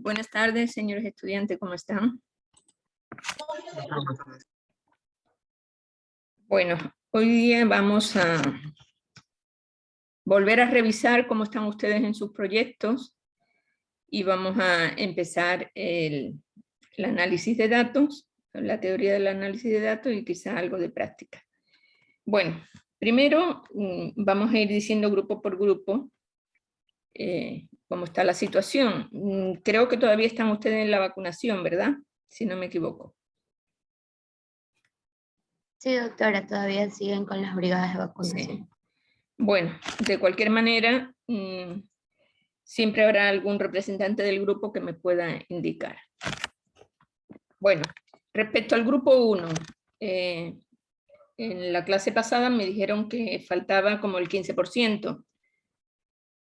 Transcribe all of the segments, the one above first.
Buenas tardes, señores estudiantes, ¿cómo están? Bueno, hoy día vamos a volver a revisar cómo están ustedes en sus proyectos y vamos a empezar el análisis de datos, la teoría del análisis de datos y quizá algo de práctica. Bueno, primero vamos a ir diciendo grupo por grupo cómo está la situación. Creo que todavía están ustedes en la vacunación, ¿verdad? Si no me equivoco. Sí, doctora, todavía siguen con las brigadas de vacunación. Sí. Bueno, de cualquier manera, siempre habrá algún representante del grupo que me pueda indicar. Bueno, respecto al grupo 1, en la clase pasada me dijeron que faltaba como el 15%.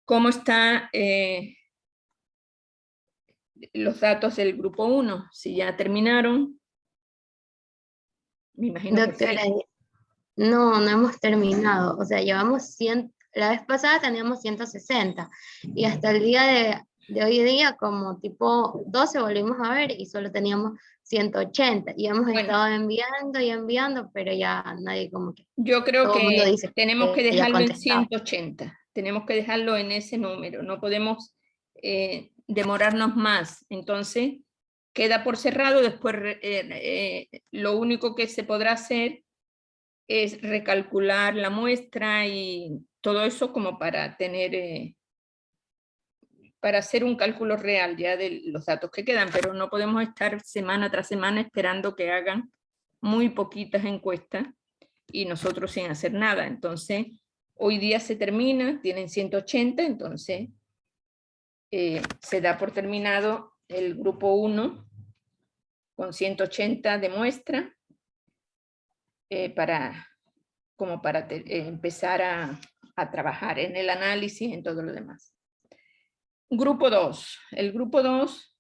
¿Cómo están los datos del grupo 1? Si ya terminaron. Me imagino Doctora, que sí. no hemos terminado. O sea, llevamos 100, la vez pasada teníamos 160 y hasta el día de hoy día como tipo 12 volvimos a ver y solo teníamos 180 y hemos estado enviando y enviando, pero ya nadie como que... Yo creo todo el mundo que dice tenemos que ya dejarlo en contestado. 180, tenemos que dejarlo en ese número, no podemos demorarnos más. Entonces, queda por cerrado, después lo único que se podrá hacer es recalcular la muestra y todo eso como para tener, para hacer un cálculo real ya de los datos que quedan, pero no podemos estar semana tras semana esperando que hagan muy poquitas encuestas y nosotros sin hacer nada. Entonces, hoy día se termina, tienen 180, entonces se da por terminado el grupo 1 con 180 de muestra como para empezar a trabajar en el análisis, en todo lo demás. Grupo 2. El grupo 2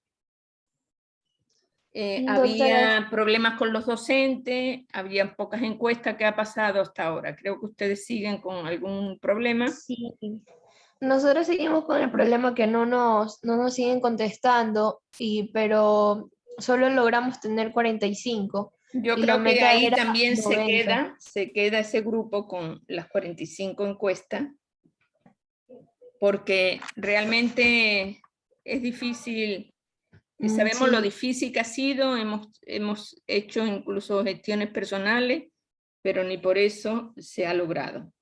había problemas con los docentes, había pocas encuestas. ¿Qué ha pasado hasta ahora? Creo que ustedes siguen con algún problema. Sí, nosotros seguimos con el problema que no nos siguen contestando, pero solo logramos tener 45. Yo y la creo que meta ahí era también 90. se queda ese grupo con las 45 encuestas, porque realmente es difícil. Sabemos lo Sí, difícil que ha sido, hemos hecho incluso gestiones personales, pero ni por eso se ha logrado.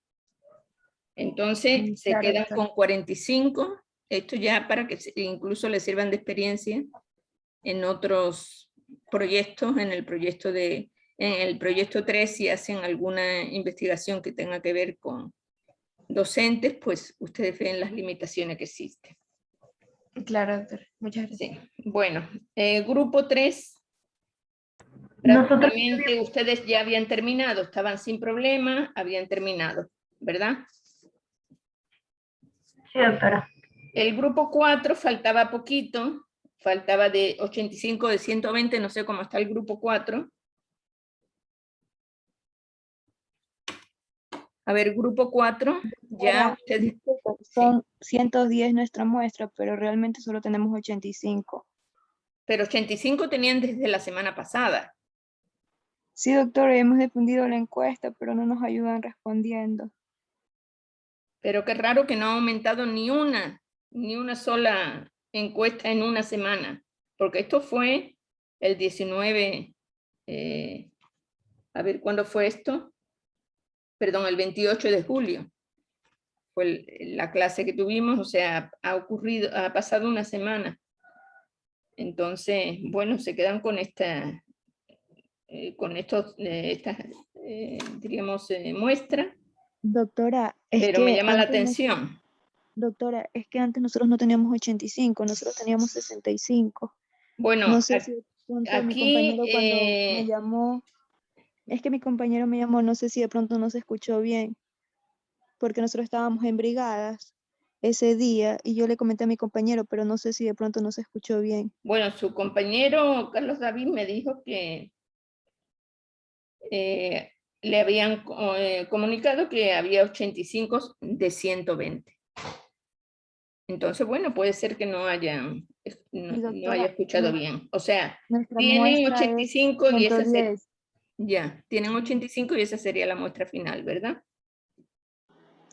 Entonces se claro, quedan doctora. con 45, esto ya para que incluso les sirvan de experiencia en otros proyectos, en el proyecto 3, si hacen alguna investigación que tenga que ver con docentes, pues ustedes ven las limitaciones que existen. Claro, doctora. Muchas gracias. Sí. Bueno, grupo 3, prácticamente ustedes ya habían terminado, estaban sin problema, habían terminado, ¿verdad? Sí, doctora. El grupo 4 faltaba poquito, faltaba de 85 de 120, no sé cómo está el grupo 4. A ver, grupo 4, ya ustedes... Son 110 nuestra muestra, pero realmente solo tenemos 85. Pero 85 tenían desde la semana pasada. Sí, doctor, hemos difundido la encuesta, pero no nos ayudan respondiendo. Pero qué raro que no ha aumentado ni una sola encuesta en una semana, porque esto fue el 19, a ver, ¿cuándo fue esto? Perdón, el 28 de julio. Fue la clase que tuvimos, o sea, ha pasado una semana. Entonces, bueno, se quedan con estas, diríamos, muestras, Doctora, pero me llama la atención. Doctora, es que antes nosotros no teníamos 85, nosotros teníamos 65. Bueno, No sé si de pronto mi aquí... compañero cuando me llamó, es que mi compañero me llamó, no sé si de pronto no se escuchó bien, porque nosotros estábamos en brigadas ese día y yo le comenté a mi compañero, pero no sé si de pronto no se escuchó bien. Bueno, su compañero Carlos David me dijo que le habían comunicado que había 85 de 120. Entonces, bueno, puede ser que no hayan, no, Y no doctora, haya escuchado no- bien. O sea, Nuestra tienen muestra es 85 y esa sería, 110. ya, tienen 85 y esa sería la muestra final, ¿verdad?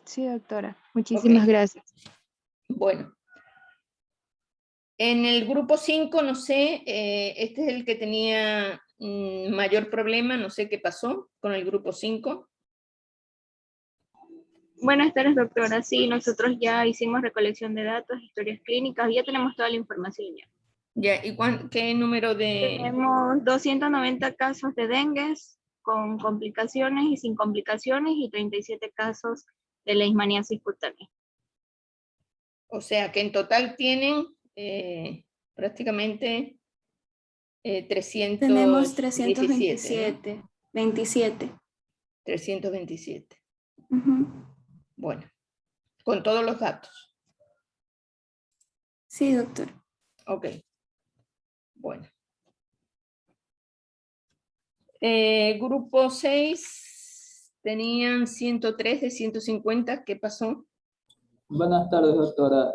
Sí, doctora. Ok, Muchísimas gracias. bueno. En el grupo 5, no sé, este es el que tenía mayor problema, no sé qué pasó con el grupo 5. Buenas tardes, doctora. Sí, nosotros ya hicimos recolección de datos, historias clínicas, ya tenemos toda la información ya. Ya, ¿y qué número de...? Tenemos 290 casos de dengue con complicaciones y sin complicaciones y 37 casos de leishmaniasis cutánea. O sea, que en total tienen prácticamente 317. Tenemos 327. 27. 327. Ujú. Bueno, con todos los datos. Sí, doctor. Ok. Bueno. Grupo 6 tenían 103 de 150. ¿Qué pasó? Buenas tardes, doctora.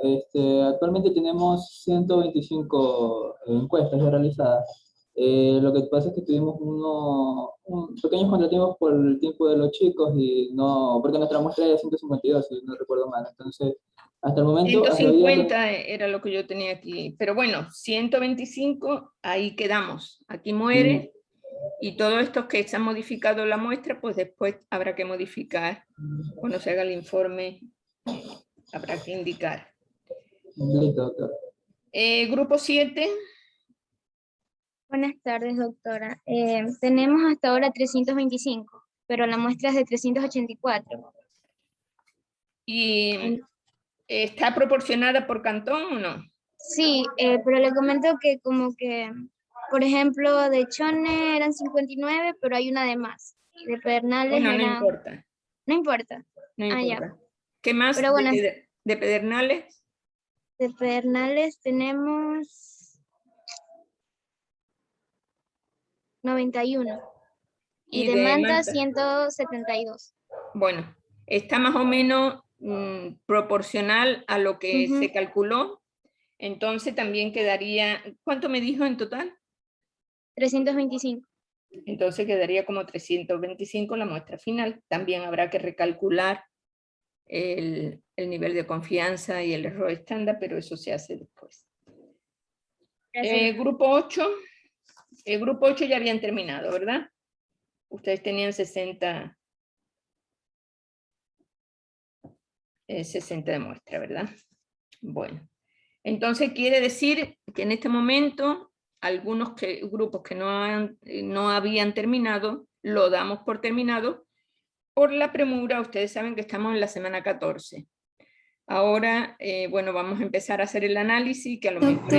Actualmente tenemos 125 encuestas ya realizadas. Lo que pasa es que tuvimos pequeños contratiempos por el tiempo de los chicos y no, porque nuestra muestra era 152, si no recuerdo mal. Entonces, hasta el momento, hasta hoy día, 150 era lo que yo tenía aquí. Pero bueno, 125, ahí quedamos. Aquí muere. Y todo esto que se ha modificado la muestra, pues después habrá que modificar. Cuando se haga el informe, habrá que indicar. listo, doctora. Grupo 7. Buenas tardes, doctora. Tenemos hasta ahora 325, pero la muestra es de 384. ¿Y está proporcionada por cantón o no? Sí, pero le comento que como que, por ejemplo, de Chone eran 59, pero hay una de más. Y de Pedernales Bueno, no eran... importa. No importa. No Ah, ya. importa. ¿Qué más Pero bueno, de Pedernales? de Pedernales tenemos 91. Y de Manta 172. Bueno, está más o menos proporcional a lo que Ujú. se calculó. Entonces también quedaría, ¿cuánto me dijo en total? 325. Entonces quedaría como 325 la muestra final. También habrá que recalcular el nivel de confianza y el error estándar, pero eso se hace después. Grupo 8. El grupo 8 ya habían terminado, ¿verdad? Ustedes tenían 60 de muestra, ¿verdad? Bueno, entonces quiere decir que en este momento algunos grupos que no habían terminado, lo damos por terminado. Por la premura, ustedes saben que estamos en la semana 14. Ahora, bueno, vamos a empezar a hacer el análisis, que a lo mejor...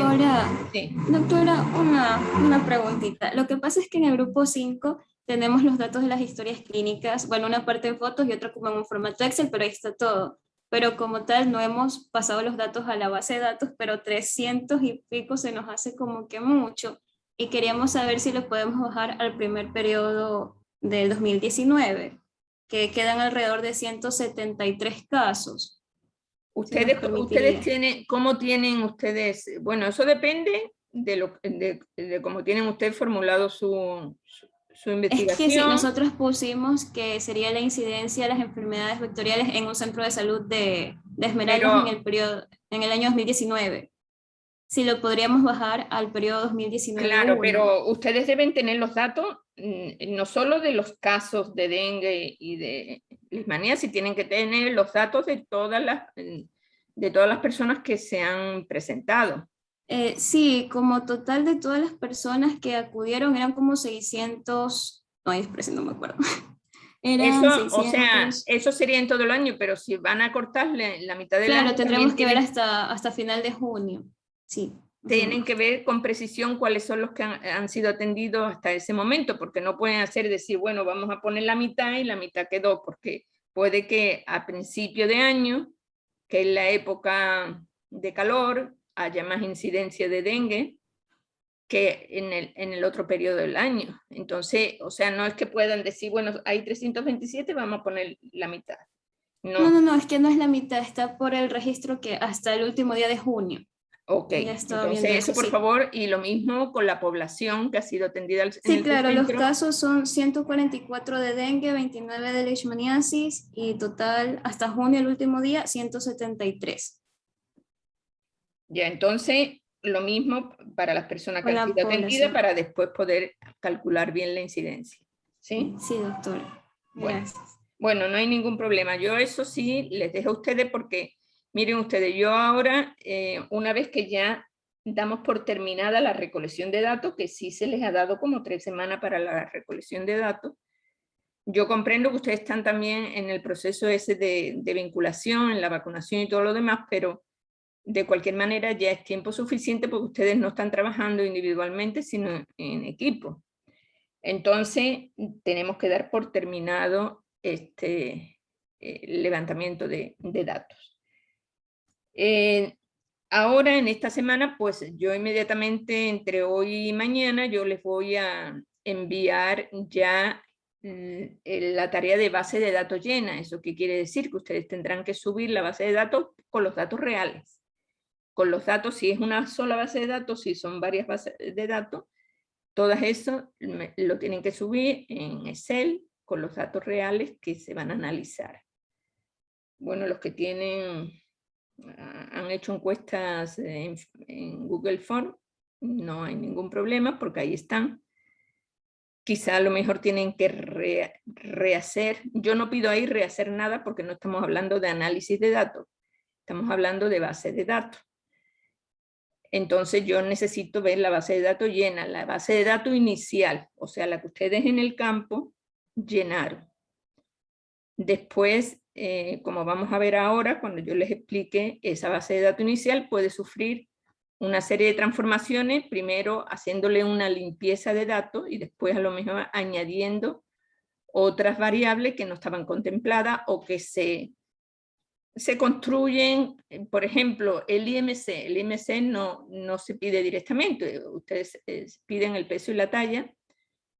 Sí. Doctora, una preguntita. Lo que pasa es que en el grupo 5 tenemos los datos de las historias clínicas, bueno, una parte en fotos y otra como en un formato Excel, pero ahí está todo. Pero como tal, no hemos pasado los datos a la base de datos, pero 300 y pico se nos hace como que mucho. Y queríamos saber si lo podemos bajar al primer periodo del 2019, que quedan alrededor de 173 casos. Ustedes permitiría. tienen, ¿cómo tienen ustedes? Bueno, eso depende de cómo tienen ustedes formulado su investigación. Es que sí, nosotros pusimos que sería la incidencia de las enfermedades vectoriales en un centro de salud de Esmeraldas en el año 2019. Si lo podríamos bajar al periodo 2019. Claro, pero ustedes deben tener los datos no solo de los casos de dengue y de leishmaniasis, tienen que tener los datos de todas las personas que se han presentado. Sí, como total de todas las personas que acudieron eran como 600, no, no me acuerdo. Eran Eso, 600. o sea, eso sería en todo el año, pero si van a cortarle la mitad del claro, año... tendremos que ver hasta final de junio. Sí. Tienen que ver con precisión cuáles son los que han sido atendidos hasta ese momento, porque no pueden decir, bueno, vamos a poner la mitad y la mitad quedó, porque puede que a principio de año, que es la época de calor, haya más incidencia de dengue que en el otro periodo del año. Entonces, o sea, no es que puedan decir, bueno, hay 327, vamos a poner la mitad. No, es que no es la mitad, está por el registro que hasta el último día de junio. Ok, Ya estaba entonces viendo eso eso, por sí. favor, y lo mismo con la población que ha sido atendida en Sí, el claro, los centro. casos son 144 de dengue, 29 de leishmaniasis y total hasta junio, el último día, 173. Ya, entonces lo mismo para las personas que Con han la sido atendidas población. para después poder calcular bien la incidencia. ¿Sí? Sí, doctora. Bueno. Gracias. Bueno, no hay ningún problema. Yo eso sí les dejo a ustedes porque, miren ustedes, yo ahora, una vez que ya damos por terminada la recolección de datos, que sí se les ha dado como 3 semanas para la recolección de datos, yo comprendo que ustedes están también en el proceso ese de vinculación, en la vacunación y todo lo demás, pero de cualquier manera ya es tiempo suficiente porque ustedes no están trabajando individualmente, sino en equipo. Entonces, tenemos que dar por terminado este levantamiento de datos. Ahora, en esta semana, pues yo inmediatamente, entre hoy y mañana, yo les voy a enviar ya la tarea de base de datos llena. ¿Eso qué quiere decir? Que ustedes tendrán que subir la base de datos con los datos reales. Con los datos, si es una sola base de datos, si son varias bases de datos, todas eso lo tienen que subir en Excel con los datos reales que se van a analizar. Bueno, los que han hecho encuestas en Google Form, no hay ningún problema porque ahí están. Quizá a lo mejor tienen que rehacer. Yo no pido ahí rehacer nada porque no estamos hablando de análisis de datos. Estamos hablando de base de datos. Entonces yo necesito ver la base de datos llena, la base de datos inicial, o sea, la que ustedes en el campo llenaron. Después, como vamos a ver ahora, cuando yo les explique, esa base de datos inicial puede sufrir una serie de transformaciones, primero haciéndole una limpieza de datos y después a lo mejor añadiendo otras variables que no estaban contempladas o que se construyen, por ejemplo, el IMC. El IMC no se pide directamente, ustedes piden el peso y la talla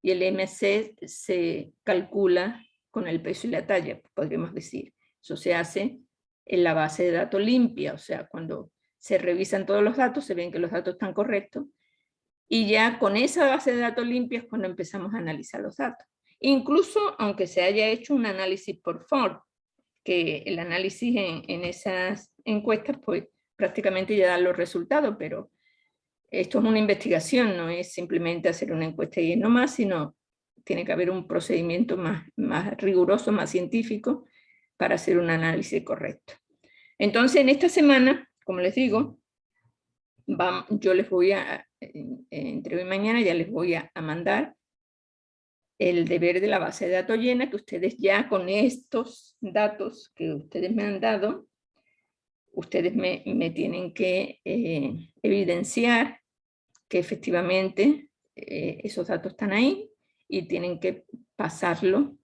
y el IMC se calcula con el peso y la talla, podríamos decir. Eso se hace en la base de datos limpia, o sea, cuando se revisan todos los datos, se ven que los datos están correctos y ya con esa base de datos limpia es cuando empezamos a analizar los datos. Incluso aunque se haya hecho un análisis por Form, que el análisis en esas encuestas pues prácticamente ya da los resultados, pero esto es una investigación, no es simplemente hacer una encuesta y no más, sino tiene que haber un procedimiento más riguroso, más científico para hacer un análisis correcto. Entonces en esta semana, como les digo, yo les voy entre hoy y mañana ya les voy a mandar el deber de la base de datos llena, que ustedes ya con estos datos que ustedes me han dado, ustedes me tienen que evidenciar que efectivamente esos datos están ahí y tienen que pasarlo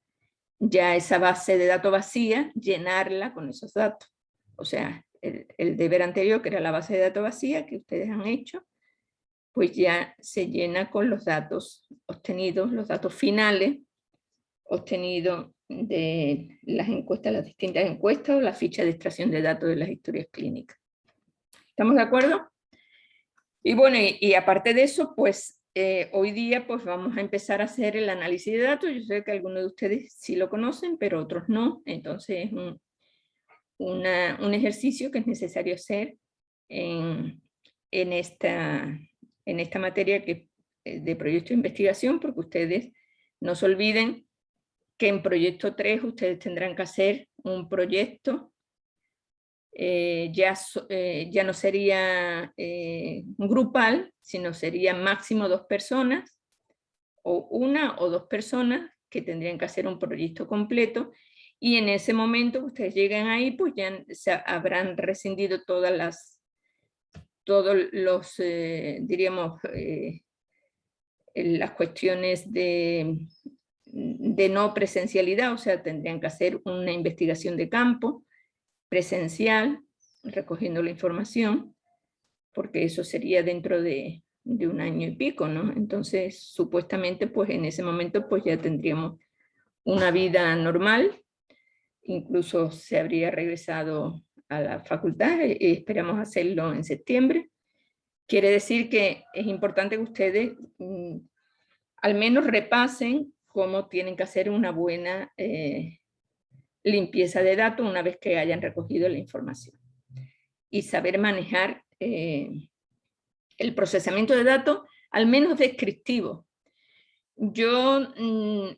ya esa base de datos vacía, llenarla con esos datos. O sea, el deber anterior, que era la base de datos vacía que ustedes han hecho, pues ya se llena con los datos obtenidos, los datos finales obtenidos de las encuestas, las distintas encuestas o la ficha de extracción de datos de las historias clínicas. ¿Estamos de acuerdo? Y bueno, y aparte de eso, pues hoy día pues vamos a empezar a hacer el análisis de datos. Yo sé que algunos de ustedes sí lo conocen, pero otros no. Entonces es un ejercicio que es necesario hacer en esta materia de proyecto de investigación, porque ustedes no se olviden que en proyecto 3 ustedes tendrán que hacer un proyecto, ya no sería grupal, sino sería máximo 2 personas, o 1 o 2 personas que tendrían que hacer un proyecto completo, y en ese momento ustedes llegan ahí, pues ya habrán rescindido todos los, diríamos, las cuestiones de no presencialidad, o sea, tendrían que hacer una investigación de campo presencial, recogiendo la información, porque eso sería dentro de 1 año y pico, ¿no? Entonces, supuestamente, pues en ese momento, pues ya tendríamos una vida normal, incluso se habría regresado a la facultad, esperamos hacerlo en septiembre. Quiere decir que es importante que ustedes al menos repasen cómo tienen que hacer una buena limpieza de datos una vez que hayan recogido la información. Y saber manejar el procesamiento de datos, al menos descriptivo. Yo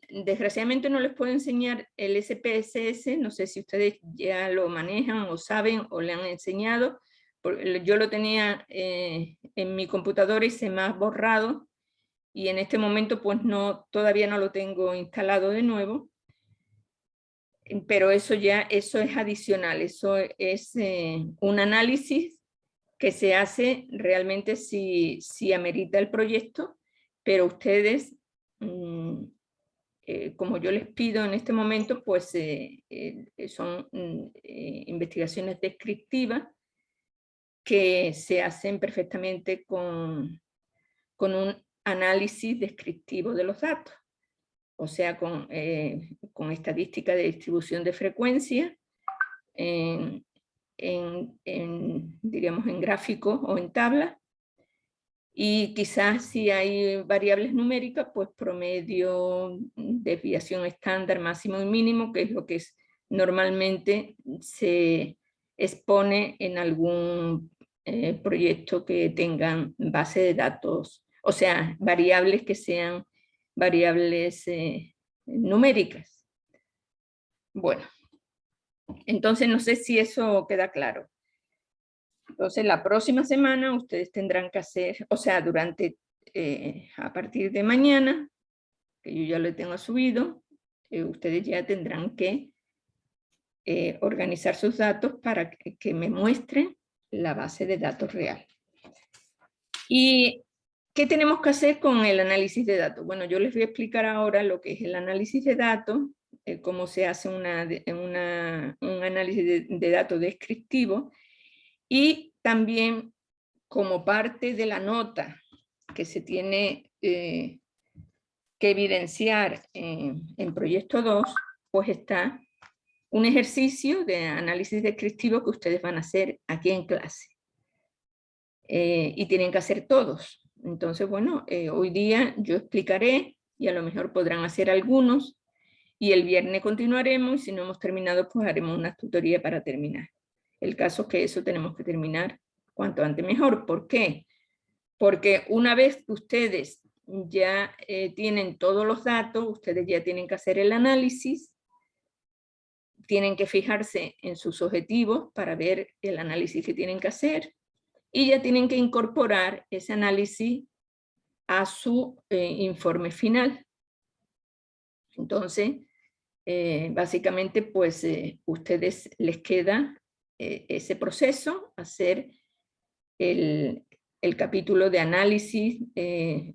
desgraciadamente no les puedo enseñar el SPSS, no sé si ustedes ya lo manejan o saben o le han enseñado. Yo lo tenía en mi computadora y se me ha borrado, y en este momento pues todavía no lo tengo instalado de nuevo, pero eso es adicional, eso es un análisis que se hace realmente si amerita el proyecto, pero ustedes, como yo les pido en este momento, pues son investigaciones descriptivas que se hacen perfectamente con un análisis descriptivo de los datos, o sea, con estadística de distribución de frecuencia, diríamos en gráficos o en tablas, y quizás si hay variables numéricas, pues promedio, desviación estándar, máximo y mínimo, que es lo que normalmente se expone en algún proyecto que tengan base de datos, o sea, variables que sean variables numéricas. Bueno, entonces no sé si eso queda claro. Entonces la próxima semana ustedes tendrán que hacer, o sea, a partir de mañana, que yo ya lo tengo subido, ustedes ya tendrán que organizar sus datos para que me muestren la base de datos real. ¿Y qué tenemos que hacer con el análisis de datos? Bueno, yo les voy a explicar ahora lo que es el análisis de datos, cómo se hace un análisis de datos descriptivo, y también como parte de la nota que se tiene que evidenciar en proyecto 2, pues está un ejercicio de análisis descriptivo que ustedes van a hacer aquí en clase. Y tienen que hacer todos. Entonces, bueno, hoy día yo explicaré y a lo mejor podrán hacer algunos, y el viernes continuaremos, y si no hemos terminado, pues haremos una tutoría para terminar. El caso es que eso tenemos que terminar cuanto antes mejor. ¿Por qué? Porque una vez que ustedes ya tienen todos los datos, ustedes ya tienen que hacer el análisis, tienen que fijarse en sus objetivos para ver el análisis que tienen que hacer, y ya tienen que incorporar ese análisis a su informe final. Entonces, básicamente, pues ustedes les queda ese proceso, hacer el capítulo de análisis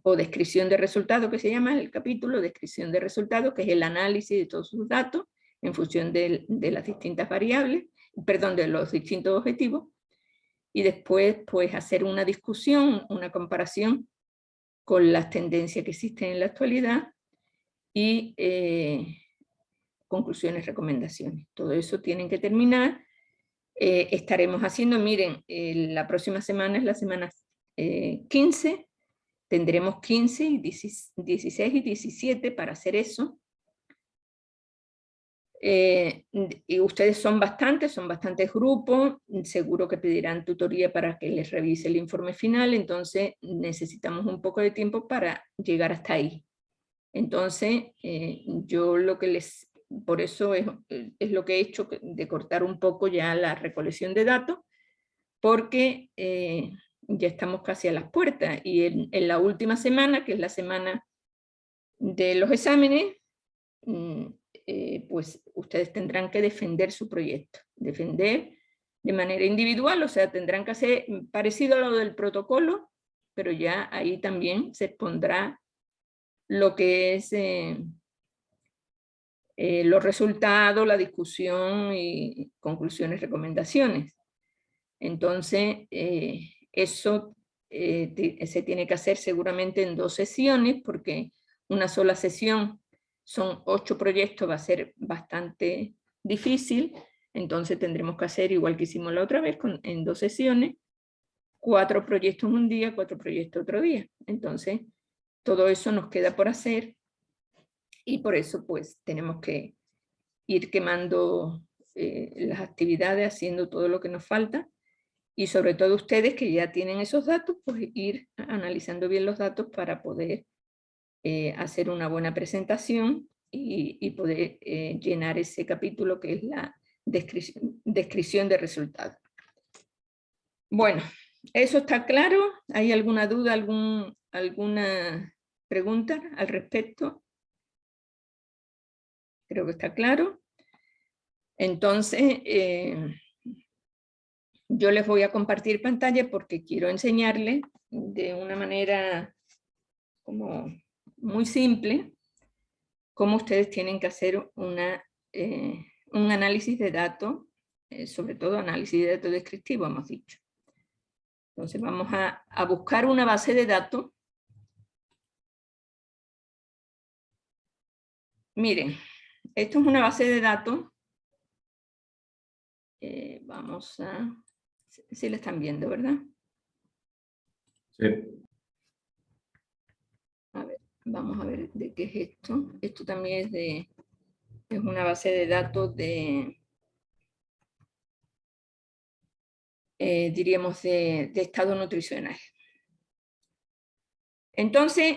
o descripción de resultados, que se llama el capítulo descripción de resultados, que es el análisis de todos sus datos en función de las distintas variables, perdón, de los distintos objetivos, y después pues hacer una discusión, una comparación con las tendencias que existen en la actualidad, y conclusiones, recomendaciones. Todo eso tienen que terminar. Estaremos haciendo, miren, la próxima semana es la semana 15, tendremos 15, y 16 y 17 para hacer eso. Y ustedes son bastantes grupos, seguro que pedirán tutoría para que les revise el informe final, entonces necesitamos un poco de tiempo para llegar hasta ahí. Entonces, yo por eso es lo que he hecho, de cortar un poco ya la recolección de datos, porque ya estamos casi a las puertas, y en la última semana, que es la semana de los exámenes, pues ustedes tendrán que defender su proyecto, defender de manera individual, o sea, tendrán que hacer parecido a lo del protocolo, pero ya ahí también se expondrá lo que es los resultados, la discusión y conclusiones, recomendaciones. Entonces, eso se tiene que hacer seguramente en 2 sesiones, porque una sola sesión son 8 proyectos, va a ser bastante difícil, entonces tendremos que hacer igual que hicimos la otra vez, en 2 sesiones, 4 proyectos un día, 4 proyectos otro día. Entonces, todo eso nos queda por hacer y por eso pues tenemos que ir quemando las actividades, haciendo todo lo que nos falta y sobre todo ustedes que ya tienen esos datos, pues ir analizando bien los datos para poder hacer una buena presentación y poder llenar ese capítulo que es la descripción de resultados. Bueno, ¿eso está claro? ¿Hay alguna duda, alguna pregunta al respecto? Creo que está claro. Entonces, yo les voy a compartir pantalla porque quiero enseñarles de una manera como muy simple cómo ustedes tienen que hacer un análisis de datos, sobre todo análisis de datos descriptivo, hemos dicho. Entonces vamos a buscar una base de datos. Miren, esto es una base de datos. Vamos a... Sí la están viendo, ¿verdad? Sí. A ver, vamos a ver de qué es esto. Esto también es una base de datos de... diríamos de estado nutricional. Entonces,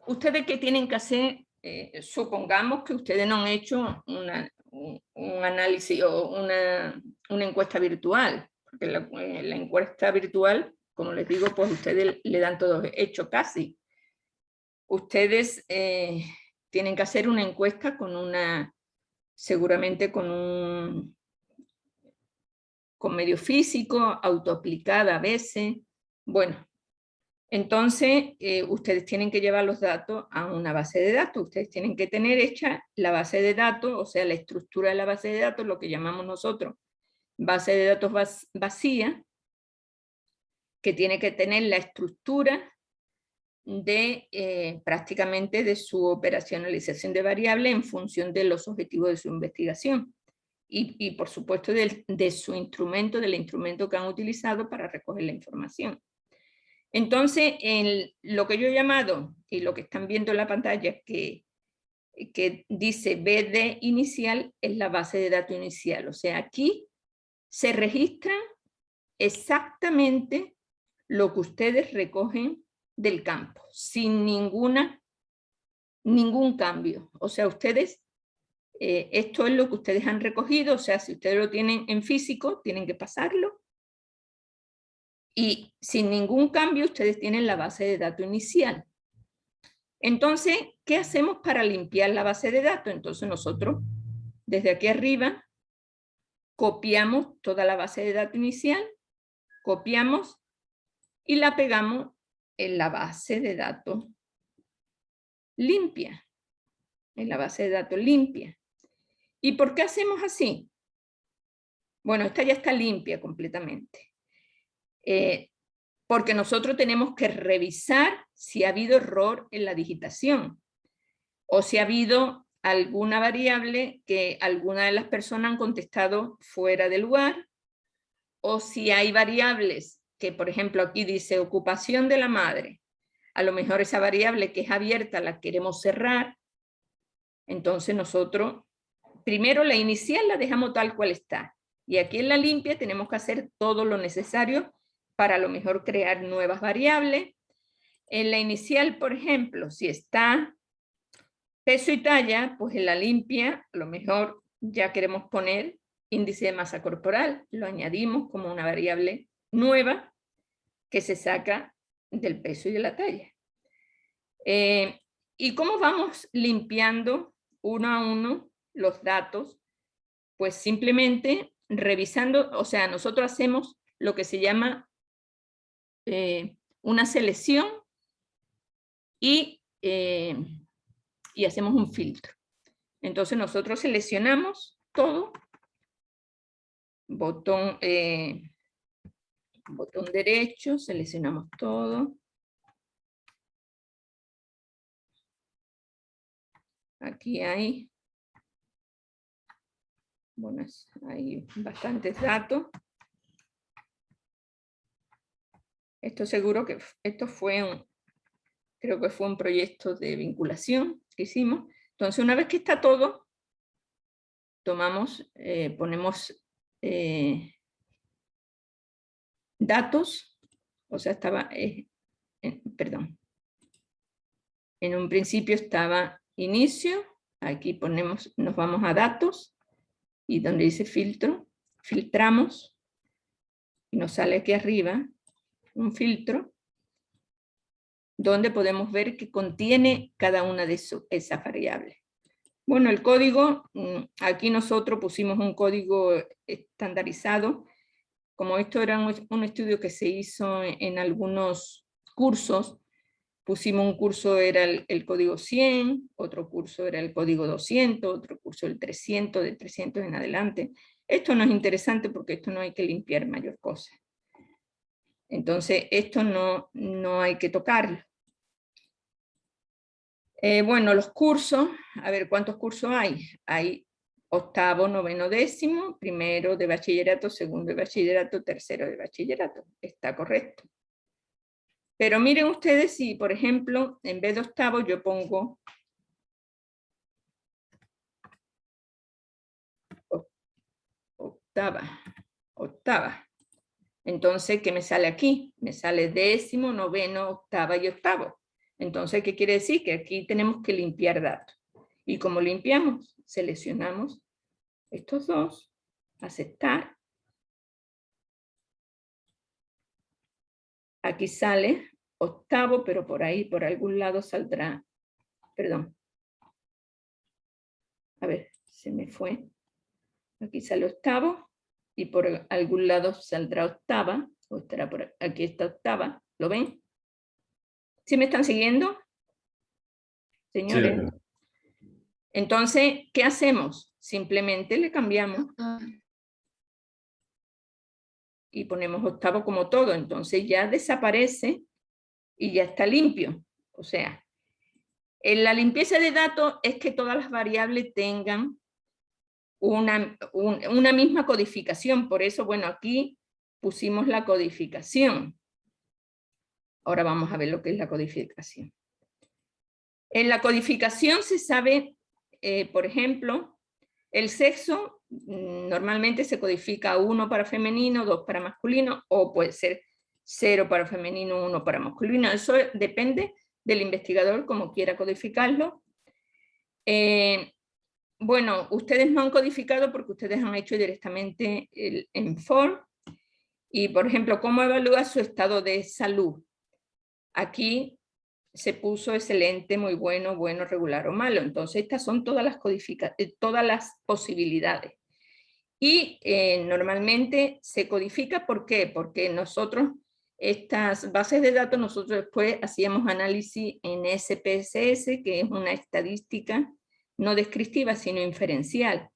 ustedes qué tienen que hacer, supongamos que ustedes no han hecho un análisis o una encuesta virtual, porque la encuesta virtual, como les digo, pues ustedes le dan todo hecho casi. Ustedes tienen que hacer una encuesta seguramente con medio físico, autoaplicada a veces. Bueno, entonces ustedes tienen que llevar los datos a una base de datos. Ustedes tienen que tener hecha la base de datos, o sea, la estructura de la base de datos, lo que llamamos nosotros base de datos vacía, que tiene que tener la estructura prácticamente de su operacionalización de variables en función de los objetivos de su investigación. Y por supuesto de su instrumento, del instrumento que han utilizado para recoger la información. Entonces, lo que yo he llamado, y lo que están viendo en la pantalla, que dice BD inicial, es la base de datos inicial. O sea, aquí se registra exactamente lo que ustedes recogen del campo, sin ningún cambio. O sea, ustedes... esto es lo que ustedes han recogido, o sea, si ustedes lo tienen en físico, tienen que pasarlo. Y sin ningún cambio, ustedes tienen la base de datos inicial. Entonces, ¿qué hacemos para limpiar la base de datos? Entonces nosotros, desde aquí arriba, copiamos toda la base de datos inicial, copiamos y la pegamos en la base de datos limpia. En la base de datos limpia. ¿Y por qué hacemos así? Bueno, esta ya está limpia completamente. Porque nosotros tenemos que revisar si ha habido error en la digitación o si ha habido alguna variable que alguna de las personas han contestado fuera del lugar, o si hay variables que, por ejemplo, aquí dice ocupación de la madre. A lo mejor esa variable que es abierta la queremos cerrar. Entonces nosotros, primero la inicial la dejamos tal cual está. Y aquí en la limpia tenemos que hacer todo lo necesario para a lo mejor crear nuevas variables. En la inicial, por ejemplo, si está peso y talla, pues en la limpia a lo mejor ya queremos poner índice de masa corporal. Lo añadimos como una variable nueva que se saca del peso y de la talla. ¿Y cómo vamos limpiando uno a uno los datos? Pues simplemente revisando, o sea, nosotros hacemos lo que se llama una selección y hacemos un filtro. Entonces nosotros seleccionamos todo, botón derecho, seleccionamos todo. Aquí hay Bueno, hay bastantes datos. Esto seguro que esto fue creo que fue un proyecto de vinculación que hicimos. Entonces, una vez que está todo, tomamos, ponemos datos, o sea, estaba, perdón, en un principio estaba inicio, aquí ponemos, nos vamos a datos, y donde dice filtro, filtramos, y nos sale aquí arriba un filtro, donde podemos ver que contiene cada una de esas variables. Bueno, el código, aquí nosotros pusimos un código estandarizado. Como esto era un estudio que se hizo en algunos cursos, pusimos un curso era el código 100, otro curso era el código 200, otro curso el 300, de 300 en adelante. Esto no es interesante porque esto no hay que limpiar mayor cosa. Entonces, esto no hay que tocarlo. Bueno, los cursos, a ver cuántos cursos hay. Hay octavo, noveno, décimo, primero de bachillerato, segundo de bachillerato, tercero de bachillerato. Está correcto. Pero miren ustedes si, por ejemplo, en vez de octavo yo pongo octava. Entonces, ¿qué me sale aquí? Me sale décimo, noveno, octava y octavo. Entonces, ¿qué quiere decir? Que aquí tenemos que limpiar datos. Y como limpiamos, seleccionamos estos dos, aceptar. Aquí sale octavo, pero por ahí, por algún lado saldrá, perdón. A ver, se me fue. Aquí sale octavo y por algún lado saldrá octava, o estará por aquí está octava, ¿lo ven? ¿Sí me están siguiendo? Señores. Sí. Entonces, ¿qué hacemos? Simplemente le cambiamos y ponemos octavo como todo, entonces ya desaparece y ya está limpio. O sea, en la limpieza de datos es que todas las variables tengan una misma codificación, por eso, bueno, aquí pusimos la codificación. Ahora vamos a ver lo que es la codificación. En la codificación se sabe, por ejemplo, el sexo normalmente se codifica 1 para femenino, 2 para masculino, o puede ser 0 para femenino, 1 para masculino. Eso depende del investigador, como quiera codificarlo. Bueno, ustedes no han codificado porque ustedes han hecho directamente en FOR. Y, por ejemplo, ¿cómo evalúa su estado de salud? Aquí se puso excelente, muy bueno, bueno, regular o malo. Entonces, estas son todas las posibilidades. Y normalmente se codifica, ¿por qué? Porque nosotros, estas bases de datos, nosotros después hacíamos análisis en SPSS, que es una estadística no descriptiva, sino inferencial.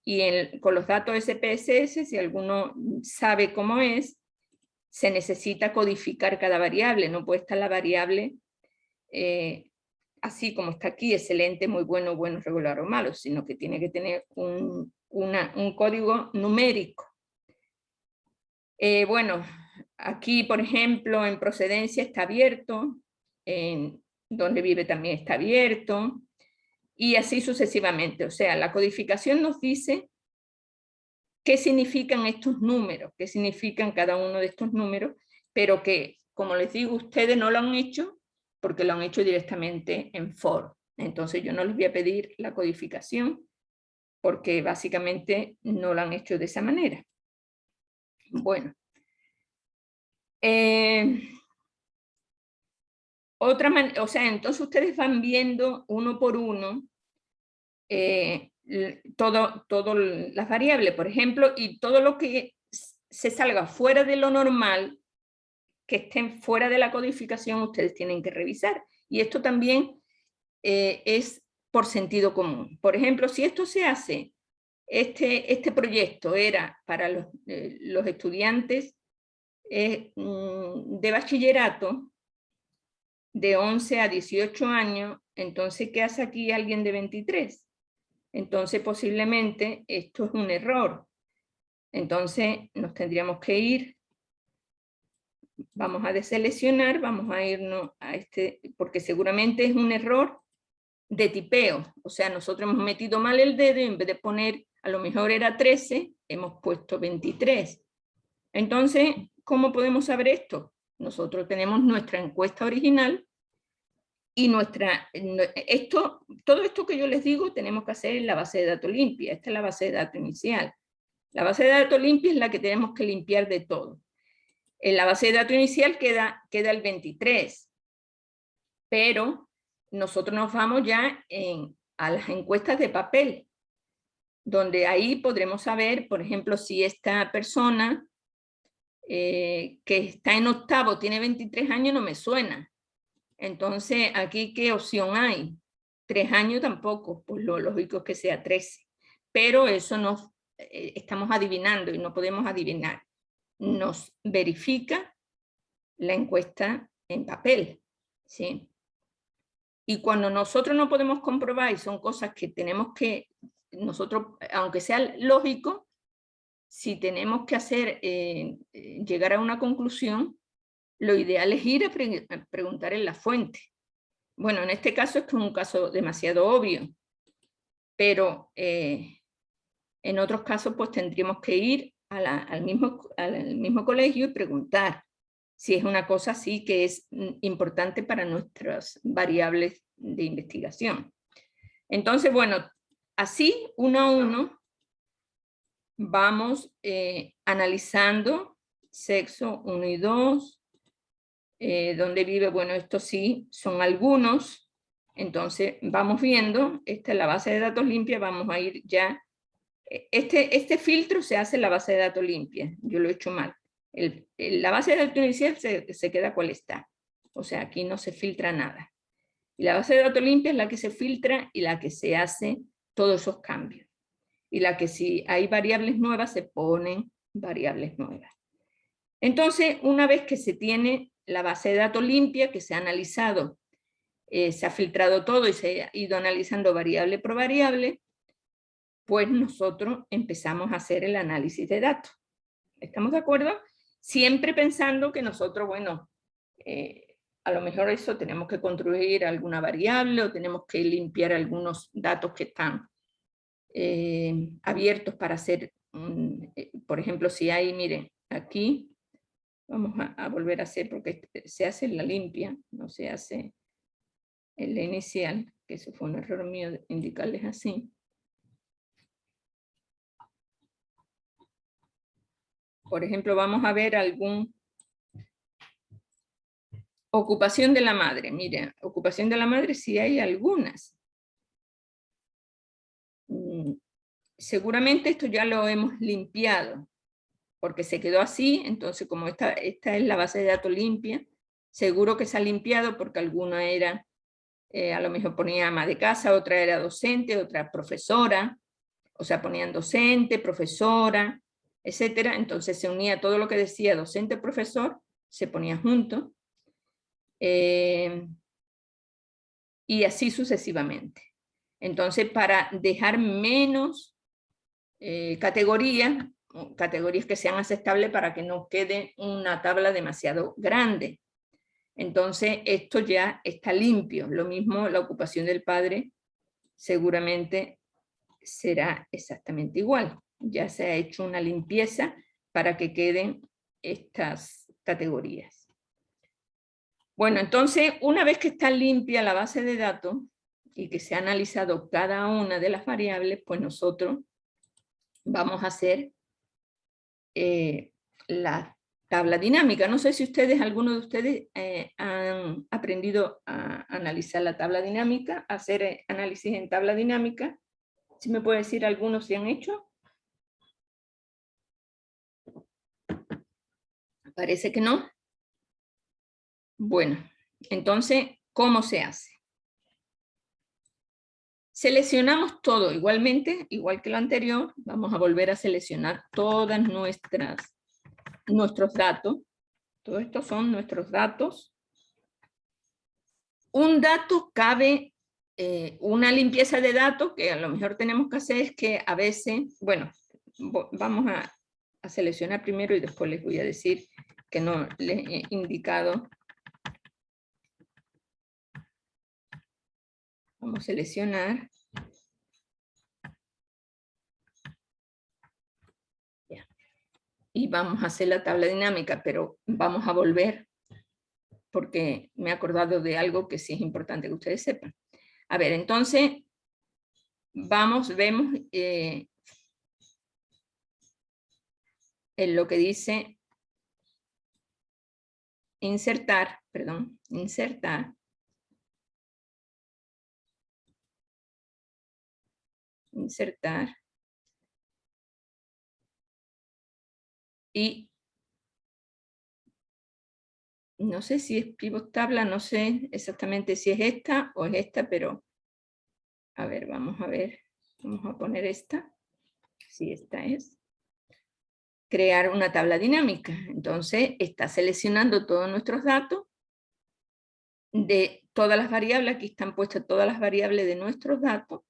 Y con los datos SPSS, si alguno sabe cómo es, se necesita codificar cada variable, no puede estar la variable así como está aquí, excelente, muy bueno, bueno, regular o malo, sino que tiene que tener un código numérico. Bueno, aquí, por ejemplo, en procedencia está abierto, en donde vive también está abierto, y así sucesivamente. O sea, la codificación nos dice qué significan estos números, qué significan cada uno de estos números, pero que, como les digo, ustedes no lo han hecho porque lo han hecho directamente en FOR. Entonces yo no les voy a pedir la codificación porque básicamente no lo han hecho de esa manera. Bueno. O sea, entonces ustedes van viendo uno por uno todo las variables, por ejemplo, y todo lo que se salga fuera de lo normal, que estén fuera de la codificación, ustedes tienen que revisar. Y esto también es por sentido común. Por ejemplo, si esto se hace, este proyecto era para los estudiantes de bachillerato de 11 a 18 años, entonces, ¿qué hace aquí alguien de 23? Entonces posiblemente esto es un error. Entonces nos tendríamos que ir, vamos a deseleccionar, vamos a irnos a este, porque seguramente es un error de tipeo. O sea, nosotros hemos metido mal el dedo y en vez de poner, a lo mejor era 13, hemos puesto 23. Entonces, ¿cómo podemos saber esto? Nosotros tenemos nuestra encuesta original y todo esto que yo les digo tenemos que hacer en la base de datos limpia. Esta es la base de datos inicial. La base de datos limpia es la que tenemos que limpiar de todo. En la base de datos inicial queda el 23, pero nosotros nos vamos ya a las encuestas de papel, donde ahí podremos saber, por ejemplo, si esta persona que está en octavo tiene 23 años, no me suena. Entonces, aquí, ¿qué opción hay? 3 años tampoco, pues lo lógico es que sea 13. Pero eso nos estamos adivinando y no podemos adivinar. Nos verifica la encuesta en papel, ¿sí? Y cuando nosotros no podemos comprobar, y son cosas que tenemos que, nosotros, aunque sea lógico, si tenemos que hacer, llegar a una conclusión, lo ideal es ir a preguntar en la fuente. Bueno, en este caso es un caso demasiado obvio, pero en otros casos pues tendríamos que ir al mismo colegio y preguntar si es una cosa así que es importante para nuestras variables de investigación. Entonces, bueno, así uno a uno vamos analizando sexo 1 y 2, dónde vive, bueno, estos sí son algunos, entonces vamos viendo, esta es la base de datos limpia, vamos a ir ya, este filtro se hace en la base de datos limpia, yo lo he hecho mal, la base de datos inicial se queda cual está, o sea, aquí no se filtra nada, y la base de datos limpia es la que se filtra y la que se hace todos esos cambios, y la que si hay variables nuevas se ponen variables nuevas. Entonces, una vez que se tiene la base de datos limpia, que se ha analizado, se ha filtrado todo y se ha ido analizando variable por variable, pues nosotros empezamos a hacer el análisis de datos. ¿Estamos de acuerdo? Siempre pensando que nosotros, bueno, a lo mejor eso tenemos que construir alguna variable o tenemos que limpiar algunos datos que están abiertos para hacer, por ejemplo, si hay, miren, aquí, vamos a volver a hacer, porque se hace la limpia, no se hace en la inicial, que eso fue un error mío de indicarles así. Por ejemplo, vamos a ver algún... Ocupación de la madre, miren, ocupación de la madre sí hay algunas. Seguramente esto ya lo hemos limpiado, porque se quedó así, entonces como esta es la base de datos limpia, seguro que se ha limpiado porque alguna era, a lo mejor ponía ama de casa, otra era docente, otra profesora, o sea, ponían docente, profesora, etcétera, entonces se unía todo lo que decía docente, profesor, se ponía junto, y así sucesivamente. Entonces, para dejar menos categorías que sean aceptables para que no quede una tabla demasiado grande. Entonces, esto ya está limpio. Lo mismo la ocupación del padre seguramente será exactamente igual. Ya se ha hecho una limpieza para que queden estas categorías. Bueno, entonces, una vez que está limpia la base de datos y que se ha analizado cada una de las variables, pues nosotros vamos a hacer la tabla dinámica. No sé si alguno de ustedes han aprendido a analizar la tabla dinámica, a hacer análisis en tabla dinámica. ¿Sí me puede decir algunos si han hecho? Parece que no. Bueno, entonces, ¿cómo se hace? Seleccionamos todo igualmente, igual que lo anterior, vamos a volver a seleccionar todas nuestros datos. Todos estos son nuestros datos. Un dato cabe una limpieza de datos que a lo mejor tenemos que hacer es que a veces, bueno, vamos a seleccionar primero y después les voy a decir que no les he indicado. Vamos a seleccionar. Ya. Y vamos a hacer la tabla dinámica, pero vamos a volver porque me he acordado de algo que sí es importante que ustedes sepan. A ver, entonces, vemos en lo que dice insertar, y no sé si es pivot tabla, no sé exactamente si es esta o es esta, pero a ver, vamos a poner esta, si esta es. Crear una tabla dinámica, entonces está seleccionando todos nuestros datos de todas las variables, aquí están puestas todas las variables de nuestros datos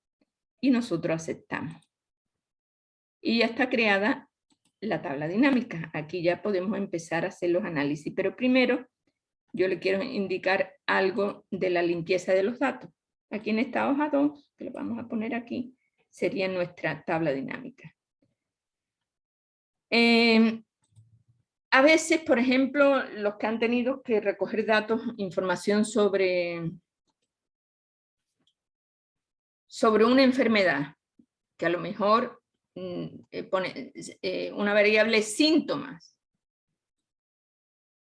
y nosotros aceptamos. Y ya está creada la tabla dinámica, aquí ya podemos empezar a hacer los análisis, pero primero yo le quiero indicar algo de la limpieza de los datos. Aquí en esta hoja 2, que lo vamos a poner aquí, sería nuestra tabla dinámica. A veces, por ejemplo, los que han tenido que recoger datos, información sobre una enfermedad, que a lo mejor pone una variable síntomas,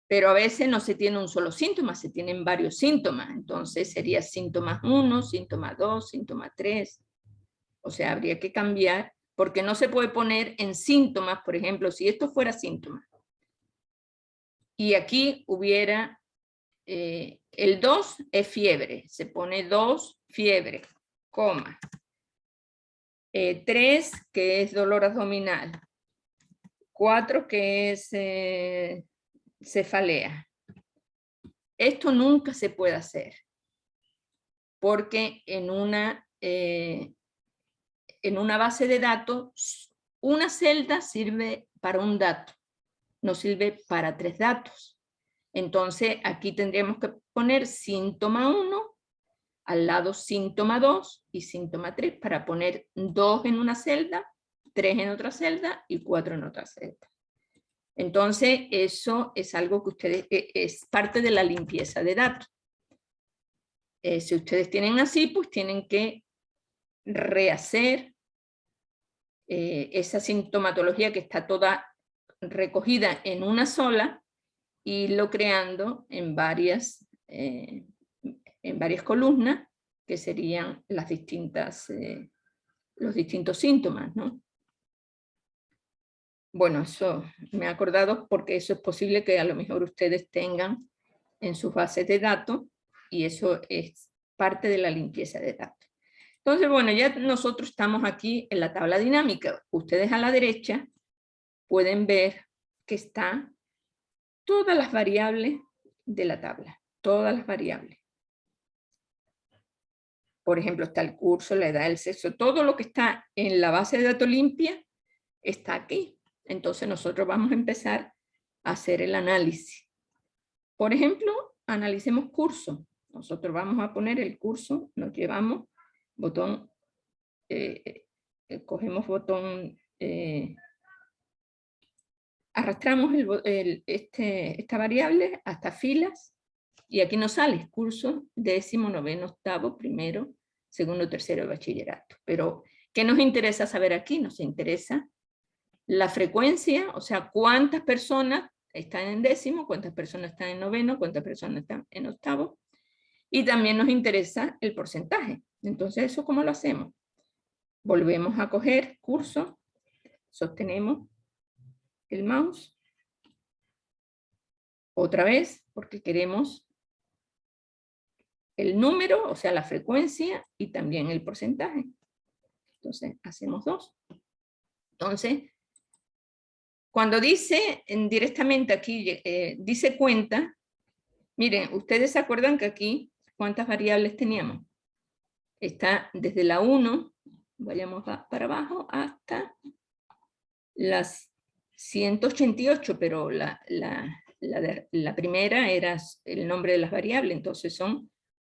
pero a veces no se tiene un solo síntoma, se tienen varios síntomas, entonces sería síntomas 1, síntoma 2, síntoma 3, o sea, habría que cambiar, porque no se puede poner en síntomas, por ejemplo, si esto fuera síntoma, y aquí hubiera, el 2 es fiebre, se pone 2, fiebre, coma, 3 que es dolor abdominal, 4 que es cefalea. Esto nunca se puede hacer, porque en una base de datos, una celda sirve para un dato, no sirve para 3 datos. Entonces aquí tendríamos que poner síntoma 1, al lado síntoma 2 y síntoma 3, para poner 2 en una celda, 3 en otra celda y 4 en otra celda. Entonces eso es algo que ustedes, es parte de la limpieza de datos. Si ustedes tienen así, pues tienen que rehacer esa sintomatología que está toda recogida en una sola, y irlo creando en varias columnas, que serían las distintas, los distintos síntomas, ¿no? Bueno, eso me he acordado porque eso es posible que a lo mejor ustedes tengan en sus bases de datos, y eso es parte de la limpieza de datos. Entonces, bueno, ya nosotros estamos aquí en la tabla dinámica. Ustedes a la derecha pueden ver que están todas las variables de la tabla, todas las variables. Por ejemplo, está el curso, la edad, el sexo, todo lo que está en la base de datos limpia está aquí. Entonces nosotros vamos a empezar a hacer el análisis. Por ejemplo, analicemos curso. Nosotros vamos a poner el curso, nos llevamos botón, cogemos botón, arrastramos esta variable hasta filas, y aquí nos sale curso 10º, 9º, 8º, primero, segundo, tercero de bachillerato. Pero, ¿qué nos interesa saber aquí? Nos interesa la frecuencia, o sea, cuántas personas están en 10º, cuántas personas están en 9º, cuántas personas están en 8º, y también nos interesa el porcentaje. Entonces, ¿eso cómo lo hacemos? Volvemos a coger curso, sostenemos el mouse, otra vez, porque queremos el número, o sea, la frecuencia, y también el porcentaje. Entonces, hacemos 2. Entonces, cuando dice directamente aquí, dice cuenta, miren, ustedes se acuerdan que aquí, ¿cuántas variables teníamos? Está desde la 1, vayamos para abajo, hasta las 188, pero la primera era el nombre de las variables, entonces son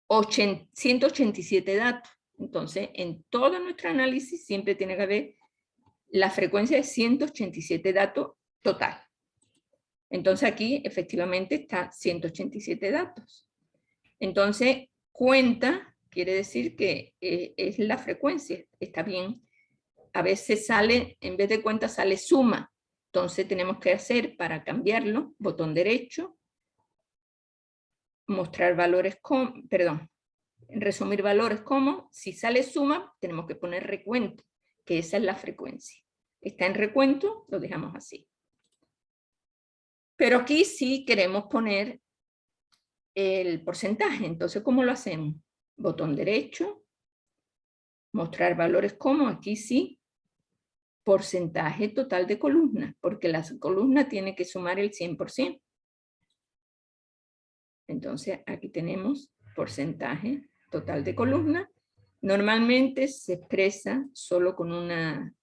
187 datos. Entonces, en todo nuestro análisis siempre tiene que haber la frecuencia de 187 datos total. Entonces aquí efectivamente está 187 datos. Entonces, cuenta quiere decir que es la frecuencia, está bien. A veces sale, en vez de cuenta sale suma. Entonces tenemos que hacer, para cambiarlo, botón derecho, mostrar valores con, perdón, resumir valores como, si sale suma, tenemos que poner recuento, que esa es la frecuencia. Está en recuento, lo dejamos así. Pero aquí sí queremos poner el porcentaje, entonces ¿cómo lo hacemos? Botón derecho, mostrar valores como, aquí sí, porcentaje total de columnas, porque la columna tiene que sumar el 100%. Entonces aquí tenemos porcentaje total de columna. Normalmente se expresa solo con una...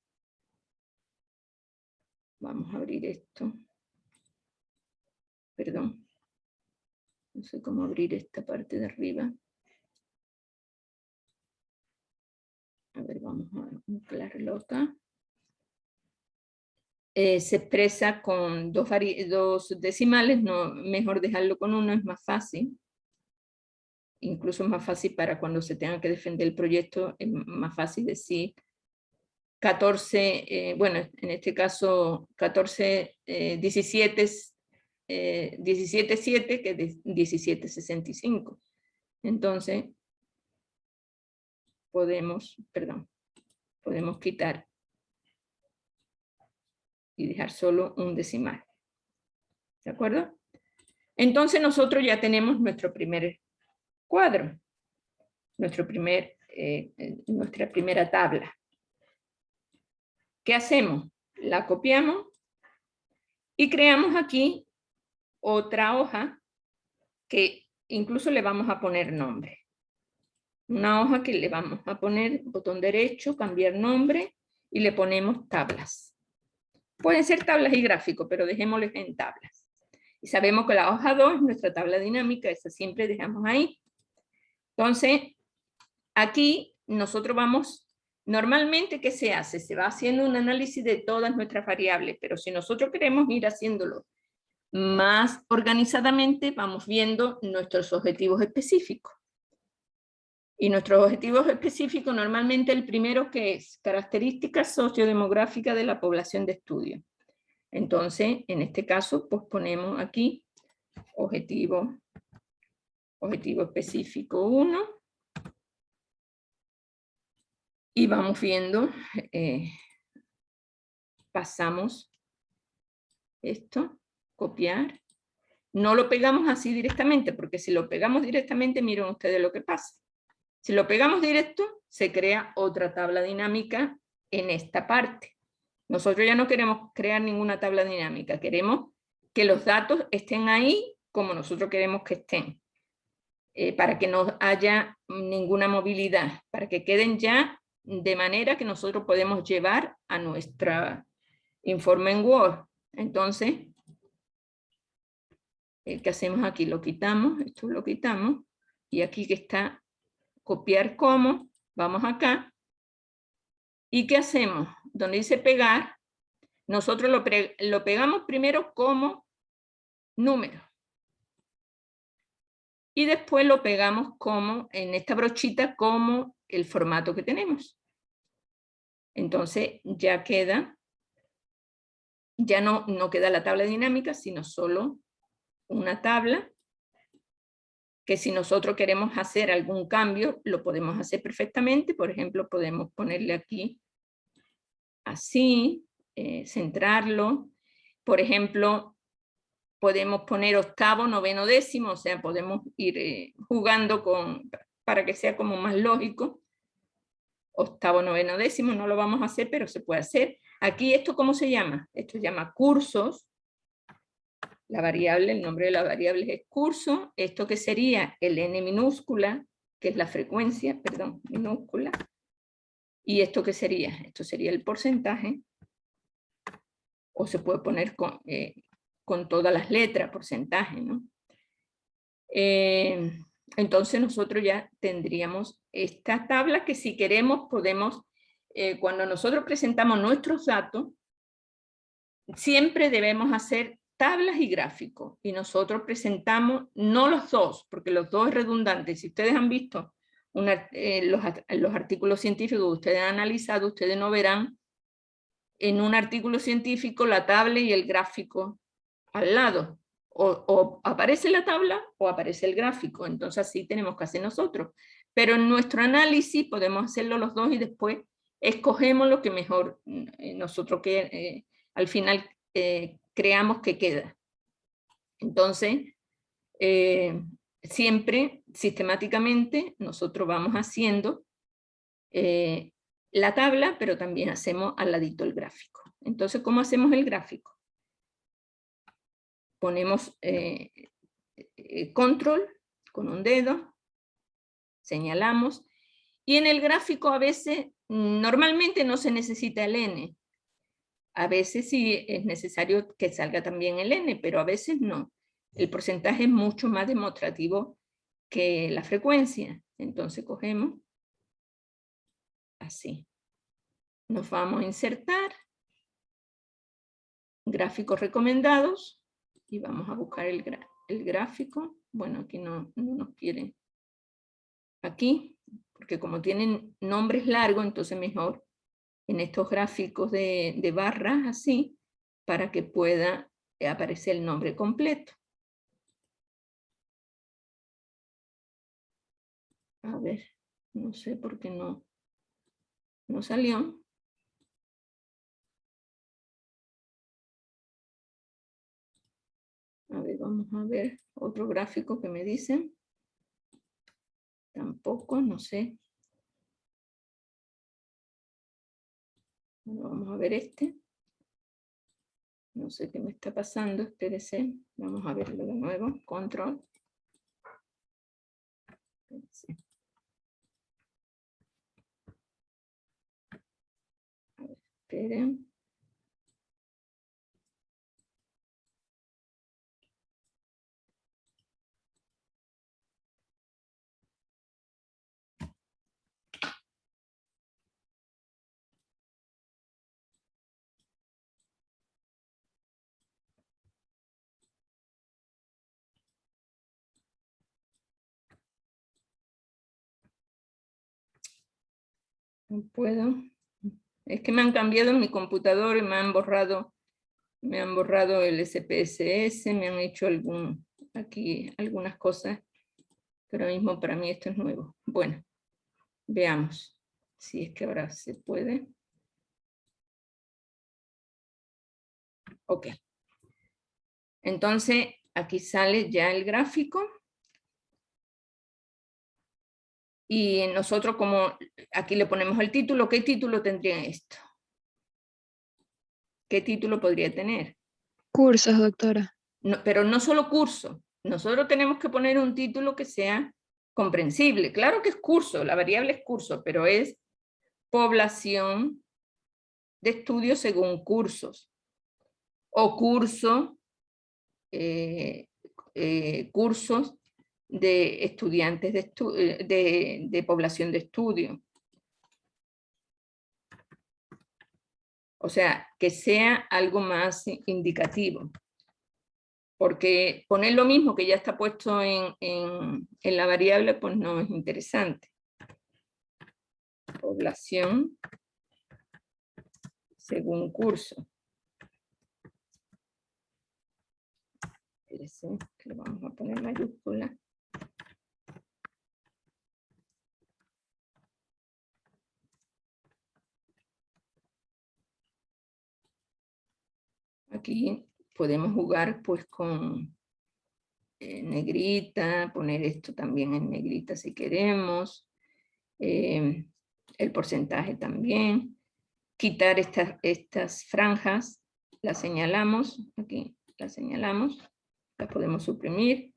Vamos a abrir esto. Perdón. No sé cómo abrir esta parte de arriba. A ver, vamos a anclarlo acá. Se expresa con dos decimales, no, mejor dejarlo con uno, es más fácil. Incluso es más fácil para cuando se tenga que defender el proyecto, es más fácil decir 14, bueno, en este caso 14, 17,7 que 17,65. Entonces, podemos quitar y dejar solo un decimal. ¿De acuerdo? Entonces nosotros ya tenemos nuestro primer cuadro, nuestra primera tabla. ¿Qué hacemos? La copiamos y creamos aquí otra hoja que incluso le vamos a poner nombre. Una hoja que le vamos a poner botón derecho, cambiar nombre y le ponemos tablas. Pueden ser tablas y gráficos, pero dejémosles en tablas. Y sabemos que la hoja 2 es nuestra tabla dinámica, esa siempre dejamos ahí. Entonces, aquí nosotros vamos, normalmente, ¿qué se hace? Se va haciendo un análisis de todas nuestras variables, pero si nosotros queremos ir haciéndolo más organizadamente, vamos viendo nuestros objetivos específicos. Y nuestros objetivos específicos, normalmente el primero que es características sociodemográficas de la población de estudio. Entonces, en este caso, pues ponemos aquí objetivo específico 1. Y vamos viendo, pasamos esto, copiar. No lo pegamos así directamente, porque si lo pegamos directamente, miren ustedes lo que pasa. Si lo pegamos directo, se crea otra tabla dinámica en esta parte. Nosotros ya no queremos crear ninguna tabla dinámica, queremos que los datos estén ahí como nosotros queremos que estén, para que no haya ninguna movilidad, para que queden ya de manera que nosotros podemos llevar a nuestra informe en Word. Entonces, ¿qué hacemos aquí? Lo quitamos, esto lo quitamos, y aquí que está copiar como, vamos acá, ¿y qué hacemos? Donde dice pegar, nosotros lo pegamos primero como número, y después lo pegamos como, en esta brochita, como el formato que tenemos. Entonces ya queda, ya no queda la tabla dinámica, sino solo una tabla, que si nosotros queremos hacer algún cambio, lo podemos hacer perfectamente. Por ejemplo, podemos ponerle aquí así, centrarlo. Por ejemplo, podemos poner octavo, noveno, décimo, o sea, podemos ir jugando para que sea como más lógico. Octavo, noveno, décimo, no lo vamos a hacer, pero se puede hacer. Aquí, ¿esto cómo se llama? Esto se llama cursos. La variable, el nombre de la variable es curso. Esto que sería el n minúscula, que es la frecuencia, perdón, minúscula. ¿Y esto qué sería? Esto sería el porcentaje, o se puede poner con todas las letras, porcentaje, ¿no? Entonces nosotros ya tendríamos esta tabla que si queremos podemos, cuando nosotros presentamos nuestros datos, siempre debemos hacer tablas y gráficos, y nosotros presentamos, no los dos, porque los dos es redundante. Si ustedes han visto los artículos científicos que ustedes han analizado, ustedes no verán en un artículo científico la tabla y el gráfico al lado. O aparece la tabla o aparece el gráfico, entonces así tenemos que hacer nosotros. Pero en nuestro análisis podemos hacerlo los dos y después escogemos lo que mejor nosotros al final creamos que queda. Entonces, siempre, sistemáticamente, nosotros vamos haciendo la tabla, pero también hacemos al ladito el gráfico. Entonces, ¿cómo hacemos el gráfico? Ponemos control con un dedo, señalamos, y en el gráfico a veces, normalmente no se necesita el N. A veces sí es necesario que salga también el N, pero a veces no. El porcentaje es mucho más demostrativo que la frecuencia. Entonces cogemos así. Nos vamos a insertar gráficos recomendados y vamos a buscar el gráfico. Bueno, aquí no nos quieren. Aquí, porque como tienen nombres largos, entonces mejor en estos gráficos de barras así, para que pueda aparecer el nombre completo. A ver, no sé por qué no salió. A ver, vamos a ver otro gráfico que me dicen. Tampoco, no sé. Bueno, vamos a ver este. No sé qué me está pasando, espérese. Vamos a verlo de nuevo. Control. Espérese. A ver, esperen. No puedo. Es que me han cambiado en mi computador y me han borrado el SPSS, me han hecho aquí algunas cosas, pero mismo para mí esto es nuevo. Bueno, veamos si es que ahora se puede. Ok. Entonces, aquí sale ya el gráfico. Y nosotros como aquí le ponemos el título, ¿qué título tendría esto? ¿Qué título podría tener? Cursos, doctora. No, pero no solo curso. Nosotros tenemos que poner un título que sea comprensible. Claro que es curso, la variable es curso, pero es población de estudio según cursos. O curso, cursos de estudiantes de población de estudio. O sea, que sea algo más indicativo. Porque poner lo mismo que ya está puesto en la variable, pues no es interesante. Población según curso. Espérense, que le vamos a poner mayúscula. Aquí podemos jugar pues con negrita, poner esto también en negrita si queremos, el porcentaje también, quitar estas franjas, las señalamos, aquí las señalamos, las podemos suprimir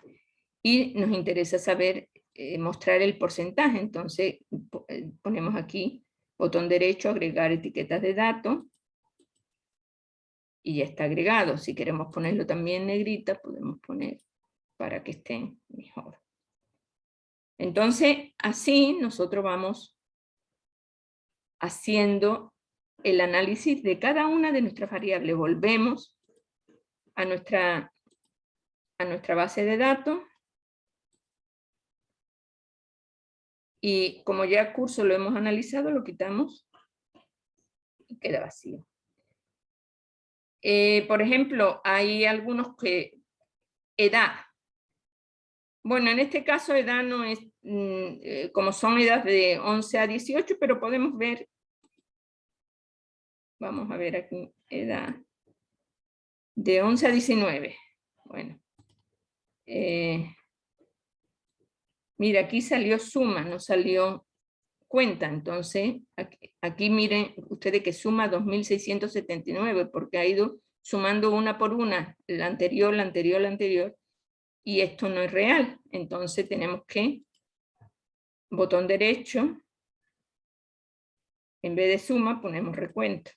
y nos interesa saber mostrar el porcentaje. Entonces ponemos aquí, botón derecho, agregar etiquetas de datos, y ya está agregado. Si queremos ponerlo también en negrita, podemos poner para que estén mejor. Entonces, así nosotros vamos haciendo el análisis de cada una de nuestras variables. Volvemos a nuestra base de datos, y como ya el curso lo hemos analizado, lo quitamos y queda vacío. Por ejemplo, hay algunos que edad. Bueno, en este caso edad no es, como son edades de 11 a 18, pero podemos ver, vamos a ver aquí, edad de 11 a 19. Bueno, mira, aquí salió suma, no salió cuenta. Entonces, aquí miren ustedes que suma 2.679, porque ha ido sumando una por una, la anterior, la anterior, la anterior, y esto no es real. Entonces tenemos que, botón derecho, en vez de suma ponemos recuento,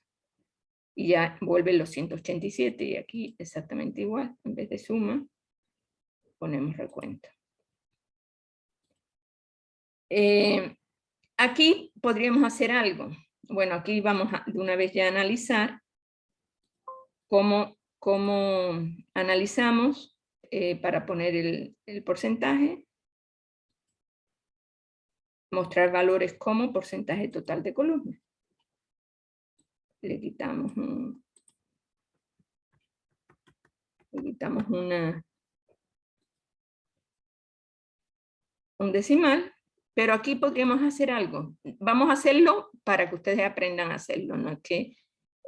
y ya vuelven los 187, y aquí exactamente igual, en vez de suma ponemos recuento. Aquí podríamos hacer algo. Bueno, aquí vamos de una vez ya a analizar cómo analizamos para poner el porcentaje. Mostrar valores como porcentaje total de columna. Le quitamos un decimal. Pero aquí podríamos hacer algo. Vamos a hacerlo para que ustedes aprendan a hacerlo. No es que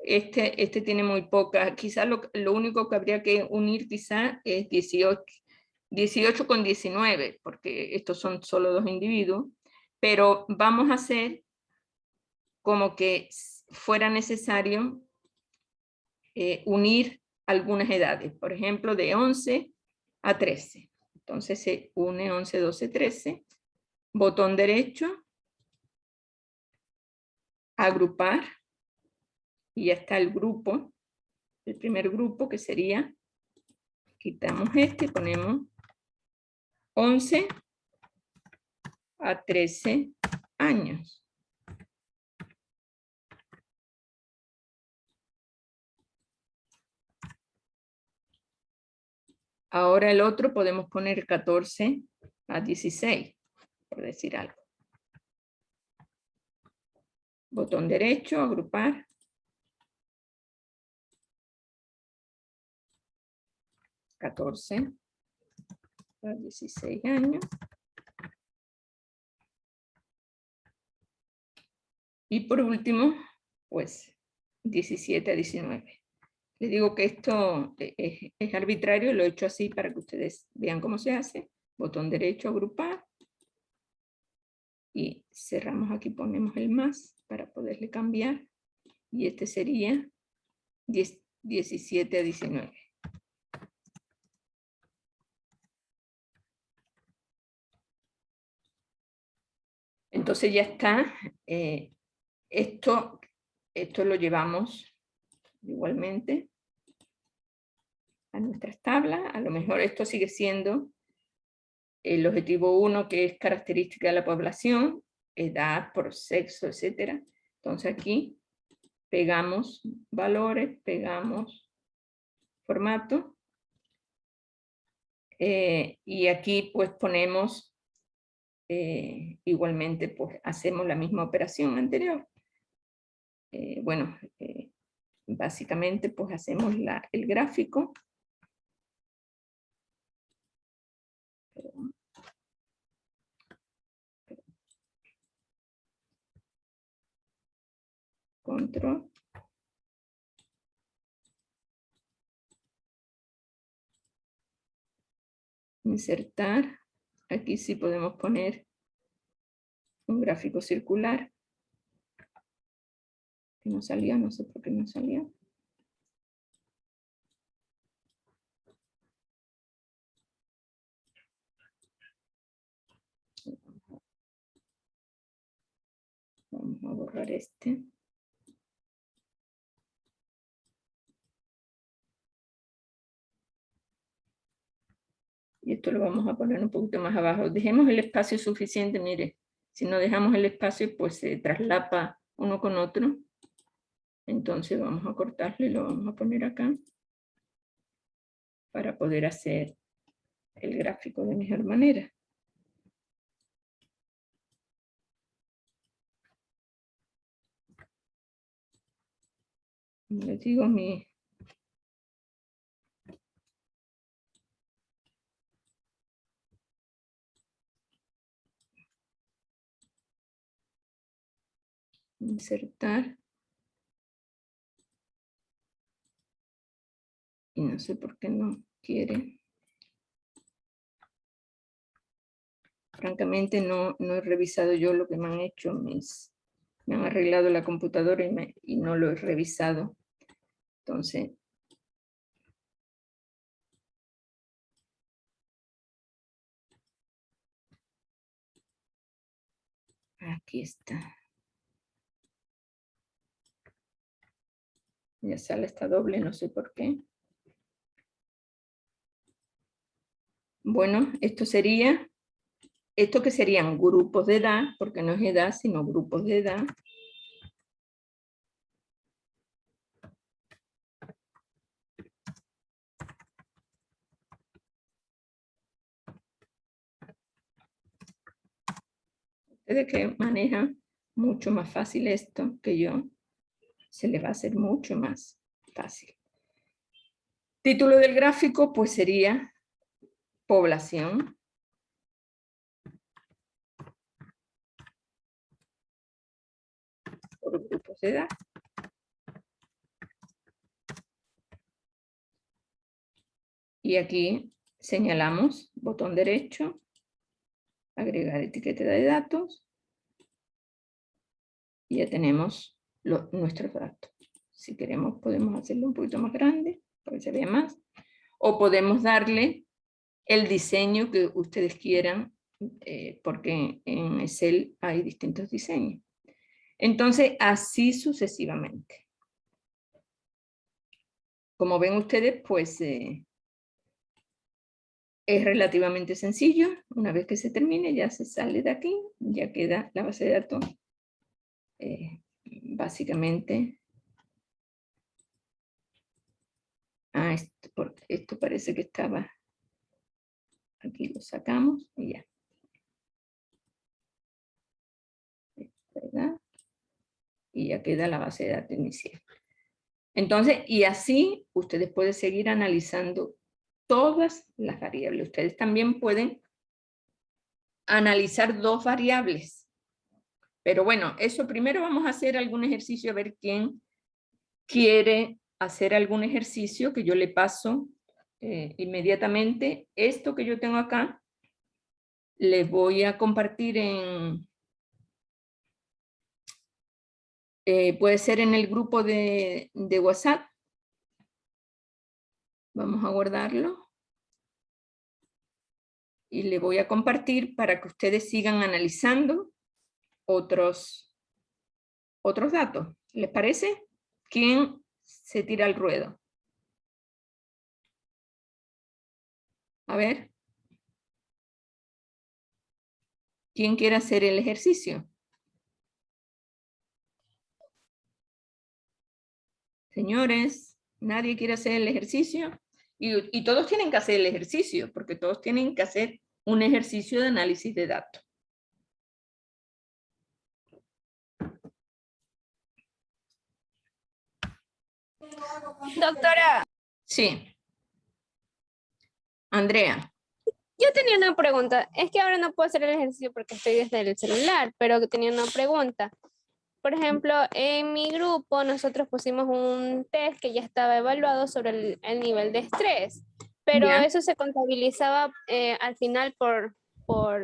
este tiene muy poca. Quizás lo único que habría que unir quizás es 18 con 19, porque estos son solo dos individuos. Pero vamos a hacer como que fuera necesario unir algunas edades. Por ejemplo, de 11 a 13. Entonces se une 11, 12, 13. Botón derecho, agrupar, y ya está el grupo, el primer grupo que sería, quitamos este y ponemos 11 a 13 años. Ahora el otro podemos poner 14 a 16, por decir algo. Botón derecho, agrupar. (14 a 16 años). Y por último, pues 17 a 19. Les digo que esto es arbitrario, lo he hecho así para que ustedes vean cómo se hace. Botón derecho, agrupar. Y cerramos aquí, ponemos el más para poderle cambiar. Y este sería 17 a 19. Entonces ya está. Esto lo llevamos igualmente a nuestras tablas. A lo mejor esto sigue siendo el objetivo 1, que es característica de la población, edad, por sexo, etc. Entonces aquí pegamos valores, pegamos formato, y aquí pues ponemos, igualmente pues hacemos la misma operación anterior. Bueno, básicamente pues hacemos el gráfico. Control. Insertar. Aquí sí podemos poner un gráfico circular. Que no salía, no sé por qué no salía. Vamos a borrar este. Y esto lo vamos a poner un poquito más abajo. Dejemos el espacio suficiente, mire. Si no dejamos el espacio, pues se traslapa uno con otro. Entonces vamos a cortarlo y lo vamos a poner acá para poder hacer el gráfico de mejor manera. Como les digo, insertar. Y no sé por qué no quiere. Francamente no he revisado yo lo que me han hecho me han arreglado la computadora y no lo he revisado. Entonces, aquí está. Ya sale esta doble, no sé por qué. Bueno, esto que serían grupos de edad, porque no es edad, sino grupos de edad. Ustedes que manejan mucho más fácil esto que yo, se les va a hacer mucho más fácil. Título del gráfico, pues sería población. Por grupos de edad. Y aquí señalamos botón derecho, agregar etiqueta de datos. Y ya tenemos nuestros datos. Si queremos podemos hacerlo un poquito más grande, para que se vea más. O podemos darle el diseño que ustedes quieran, porque en Excel hay distintos diseños. Entonces, así sucesivamente. Como ven ustedes, pues es relativamente sencillo. Una vez que se termine, ya se sale de aquí, ya queda la base de datos básicamente. Esto parece que estaba, aquí lo sacamos y ya. ¿Verdad? Y ya queda la base de datos inicial. Entonces, y así ustedes pueden seguir analizando todas las variables. Ustedes también pueden analizar dos variables. Pero bueno, eso primero vamos a hacer algún ejercicio, a ver quién quiere hacer algún ejercicio que yo le paso inmediatamente. Esto que yo tengo acá, les voy a compartir en... puede ser en el grupo de WhatsApp. Vamos a guardarlo. Y le voy a compartir para que ustedes sigan analizando otros datos. ¿Les parece? ¿Quién se tira al ruedo? A ver. ¿Quién quiere hacer el ejercicio? Señores, ¿nadie quiere hacer el ejercicio? Y todos tienen que hacer el ejercicio, porque todos tienen que hacer un ejercicio de análisis de datos. Doctora. Sí. Andrea. Yo tenía una pregunta. Es que ahora no puedo hacer el ejercicio porque estoy desde el celular, pero tenía una pregunta. Por ejemplo, en mi grupo nosotros pusimos un test que ya estaba evaluado sobre el nivel de estrés, pero Ya. eso se contabilizaba al final por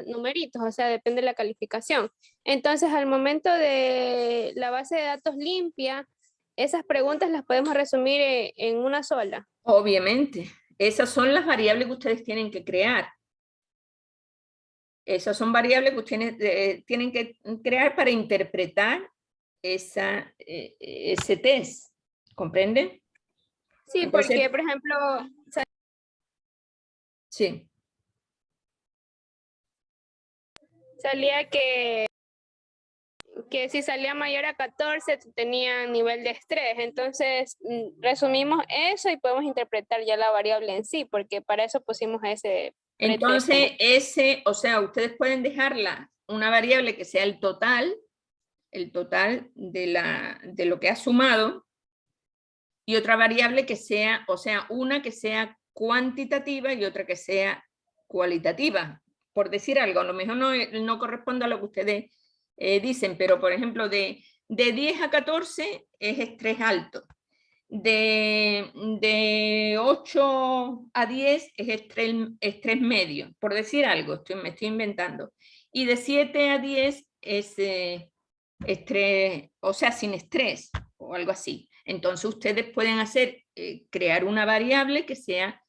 numeritos, o sea, depende de la calificación. Entonces, al momento de la base de datos limpia, esas preguntas las podemos resumir en una sola. Obviamente. Esas son las variables que ustedes tienen que crear. Esas son variables que ustedes tienen que crear para interpretar ese test. ¿Comprenden? Sí, Entonces, porque, por ejemplo, sí. salía que si salía mayor a 14 tenía nivel de estrés. Entonces, resumimos eso y podemos interpretar ya la variable en sí, porque para eso pusimos ese pretest. Entonces, o sea, ustedes pueden dejarla una variable que sea el total de lo que ha sumado, y otra variable que sea, o sea, una que sea cuantitativa y otra que sea cualitativa. Por decir algo, a lo mejor no corresponde a lo que ustedes dicen, pero por ejemplo, de 10 a 14 es estrés alto. De 8 a 10 es estrés medio, por decir algo, me estoy inventando. Y de 7 a 10 es estrés, o sea, sin estrés o algo así. Entonces ustedes pueden crear una variable que sea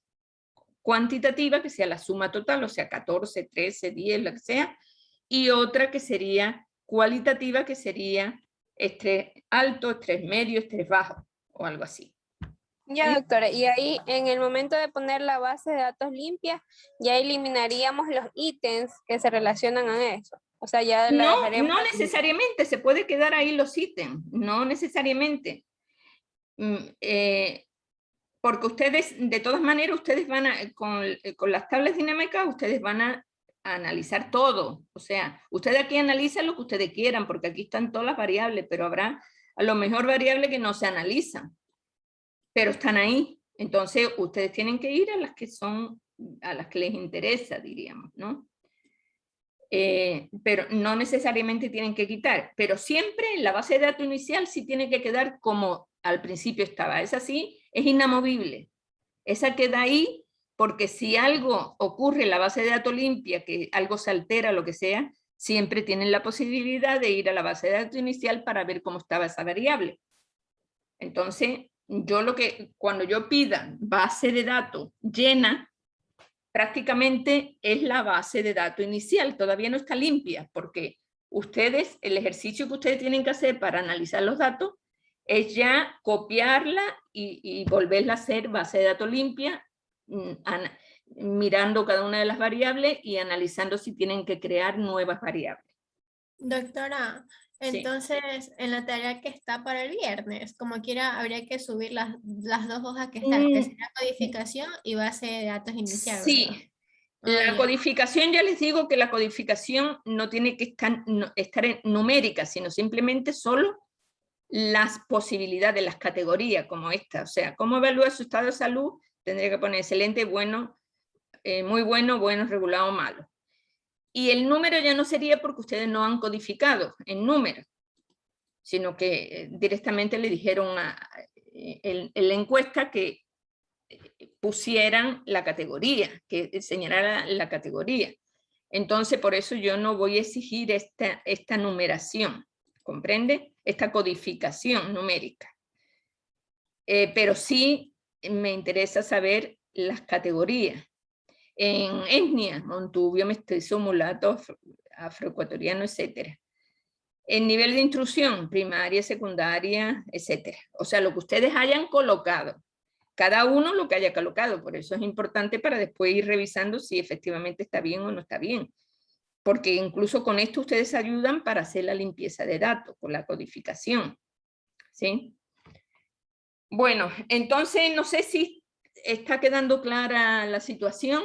cuantitativa, que sea la suma total, o sea, 14, 13, 10, lo que sea, y otra que sería cualitativa, que sería estrés alto, estrés medio, estrés bajo, o algo así. Ya, doctora, y ahí en el momento de poner la base de datos limpia, ya eliminaríamos los ítems que se relacionan a eso. O sea, ya la dejaremos. No necesariamente, se puede quedar ahí los ítems, no necesariamente. Porque ustedes, de todas maneras, ustedes van con las tablas dinámicas, ustedes van a analizar todo. O sea, ustedes aquí analizan lo que ustedes quieran, porque aquí están todas las variables, pero habrá a lo mejor variables que no se analizan, pero están ahí. Entonces, ustedes tienen que ir a las que les interesa, diríamos, ¿no? Pero no necesariamente tienen que quitar, pero siempre en la base de datos inicial sí tiene que quedar como al principio estaba. Esa sí es inamovible. Esa queda ahí porque si algo ocurre en la base de datos limpia, que algo se altera, lo que sea, siempre tienen la posibilidad de ir a la base de datos inicial para ver cómo estaba esa variable. Entonces, cuando yo pida base de datos llena, prácticamente es la base de datos inicial, todavía no está limpia, porque el ejercicio que ustedes tienen que hacer para analizar los datos es ya copiarla y volverla a hacer base de datos limpia, mirando cada una de las variables y analizando si tienen que crear nuevas variables. Doctora, Sí. entonces en la tarea que está para el viernes, como quiera, habría que subir las dos hojas que están, que será codificación y base de datos inicial, ¿verdad? Sí, la ya. codificación, ya les digo que la codificación no tiene que estar en numérica, sino simplemente solo las posibilidades, las categorías como esta. O sea, ¿cómo evalúa su estado de salud? Tendría que poner excelente, bueno, muy bueno, bueno, regulado, malo. Y el número ya no sería porque ustedes no han codificado en número, sino que directamente le dijeron en la encuesta que pusieran la categoría, que señalara la categoría. Entonces, por eso yo no voy a exigir esta numeración, ¿comprende? Esta codificación numérica. Pero sí me interesa saber las categorías. En etnia, montubio, mestizo, mulato, afroecuatoriano, etc. En nivel de instrucción, primaria, secundaria, etc. O sea, lo que ustedes hayan colocado. Cada uno lo que haya colocado, por eso es importante para después ir revisando si efectivamente está bien o no está bien. Porque incluso con esto ustedes ayudan para hacer la limpieza de datos, con la codificación. ¿Sí? Bueno, entonces no sé si está quedando clara la situación.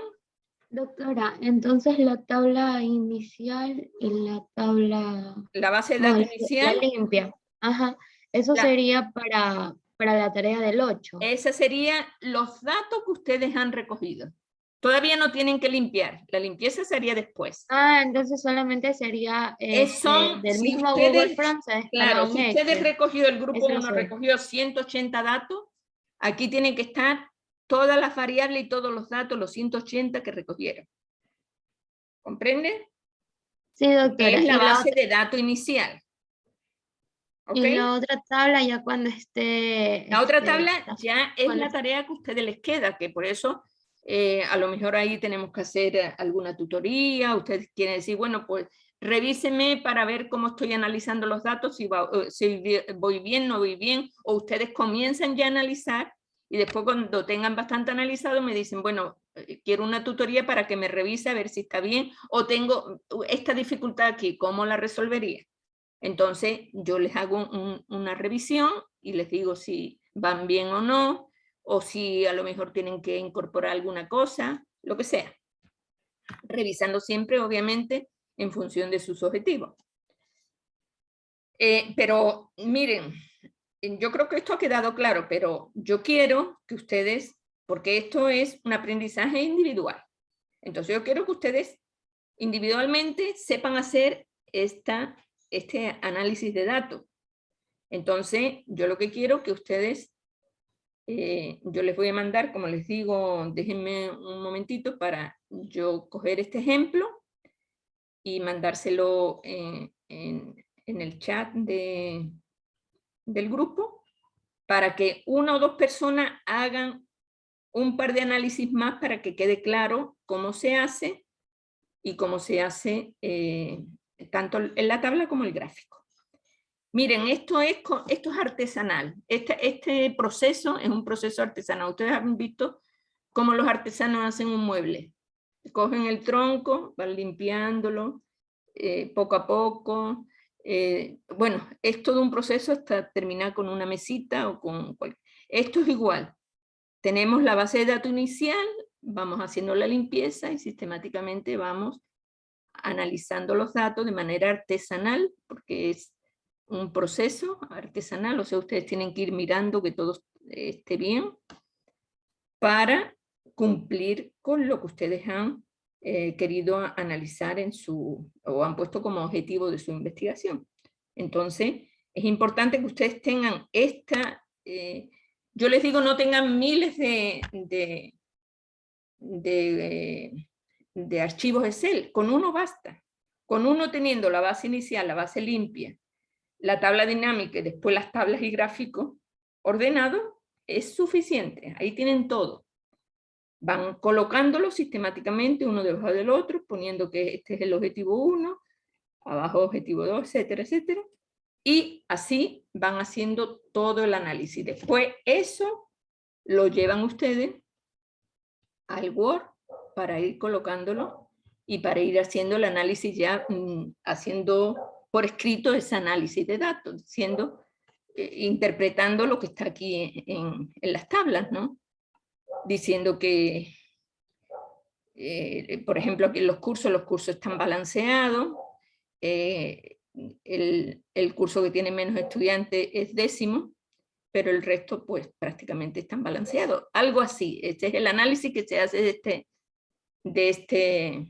Doctora, entonces la tabla inicial y la tabla... La base de datos la inicial. limpia. Ajá. Eso sería para la tarea del 8. Esa sería los datos que ustedes han recogido. Todavía no tienen que limpiar. La limpieza sería después. Entonces solamente sería del si mismo ustedes, Google Forms. Claro, si ustedes recogido, el grupo 1 sé. recogió 180 datos, aquí tienen que estar todas las variables y todos los datos, los 180 que recogieron. ¿Comprende? Sí, doctora. Es la base de datos inicial. ¿Okay? Y la otra tabla ya cuando esté... La otra tabla ya es la tarea que a ustedes les queda, que por eso A lo mejor ahí tenemos que hacer alguna tutoría. Ustedes quieren decir, bueno, pues revíseme para ver cómo estoy analizando los datos, si voy bien, no voy bien, o ustedes comienzan ya a analizar y después cuando tengan bastante analizado me dicen, bueno, quiero una tutoría para que me revise a ver si está bien, o tengo esta dificultad aquí, ¿cómo la resolvería? Entonces yo les hago una revisión y les digo si van bien o no, o si a lo mejor tienen que incorporar alguna cosa, lo que sea. Revisando siempre, obviamente, en función de sus objetivos. Pero miren, yo creo que esto ha quedado claro, pero yo quiero que ustedes, porque esto es un aprendizaje individual, entonces yo quiero que ustedes individualmente sepan hacer este análisis de datos. Entonces, yo lo que quiero que ustedes, yo les voy a mandar, como les digo, déjenme un momentito para yo coger este ejemplo y mandárselo en el chat del grupo para que una o dos personas hagan un par de análisis más para que quede claro cómo se hace y cómo se hace tanto en la tabla como el gráfico. Miren, esto es artesanal. Este proceso es un proceso artesanal. Ustedes han visto cómo los artesanos hacen un mueble. Cogen el tronco, van limpiándolo poco a poco. Bueno, es todo un proceso hasta terminar con una mesita o con cualquier. Esto es igual. Tenemos la base de datos inicial, vamos haciendo la limpieza y sistemáticamente vamos analizando los datos de manera artesanal, porque es un proceso artesanal, o sea, ustedes tienen que ir mirando que todo esté bien para cumplir con lo que ustedes han querido analizar o han puesto como objetivo de su investigación. Entonces, es importante que ustedes tengan yo les digo, no tengan miles de archivos Excel, con uno basta. Con uno teniendo la base inicial, la base limpia, la tabla dinámica y después las tablas y gráficos ordenados, es suficiente. Ahí tienen todo. Van colocándolo sistemáticamente uno debajo del otro, poniendo que este es el objetivo 1, abajo objetivo 2, etcétera, etcétera. Y así van haciendo todo el análisis. Después eso lo llevan ustedes al Word para ir colocándolo y para ir haciendo el análisis ya, haciendo por escrito ese análisis de datos, interpretando lo que está aquí en las tablas, ¿no? Diciendo que, por ejemplo, aquí en los cursos están balanceados, el curso que tiene menos estudiantes es 10º, pero el resto pues prácticamente están balanceados. Algo así, este es el análisis que se hace de este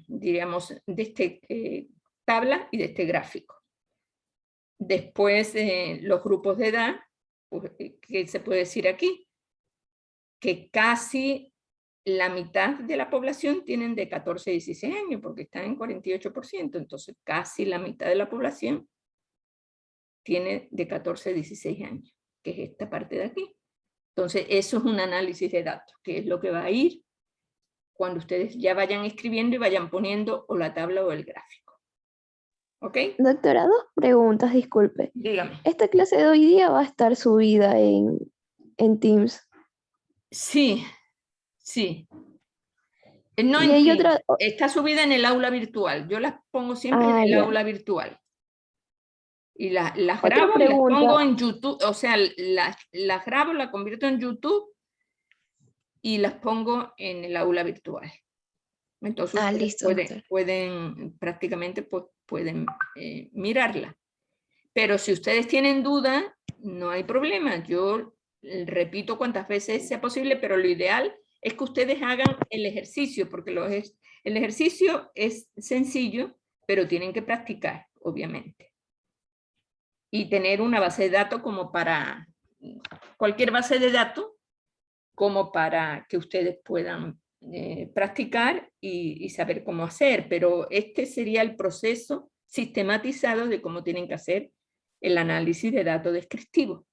tabla y de este gráfico. Después los grupos de edad, pues, ¿qué se puede decir aquí? Que casi la mitad de la población tienen de 14 a 16 años, porque están en 48%, entonces casi la mitad de la población tiene de 14 a 16 años, que es esta parte de aquí. Entonces eso es un análisis de datos, que es lo que va a ir cuando ustedes ya vayan escribiendo y vayan poniendo o la tabla o el gráfico. ¿Ok? Doctora, 2 preguntas, disculpe. Dígame. ¿Esta clase de hoy día va a estar subida en Teams? Sí, sí. No Y en hay Teams, otra... está subida en el aula virtual. Yo las pongo siempre en el ya. aula virtual. Y las Otra grabo y las pregunta. pongo en YouTube, o sea, las grabo, las convierto en YouTube y las pongo en el aula virtual. Entonces ustedes listo, pueden prácticamente pues, pueden mirarla. Pero si ustedes tienen dudas, no hay problema. Yo repito cuantas veces sea posible, pero lo ideal es que ustedes hagan el ejercicio, porque el ejercicio es sencillo, pero tienen que practicar, obviamente. Y tener una base de datos como para, cualquier base de datos, como para que ustedes puedan practicar y saber cómo hacer, pero este sería el proceso sistematizado de cómo tienen que hacer el análisis de datos descriptivos.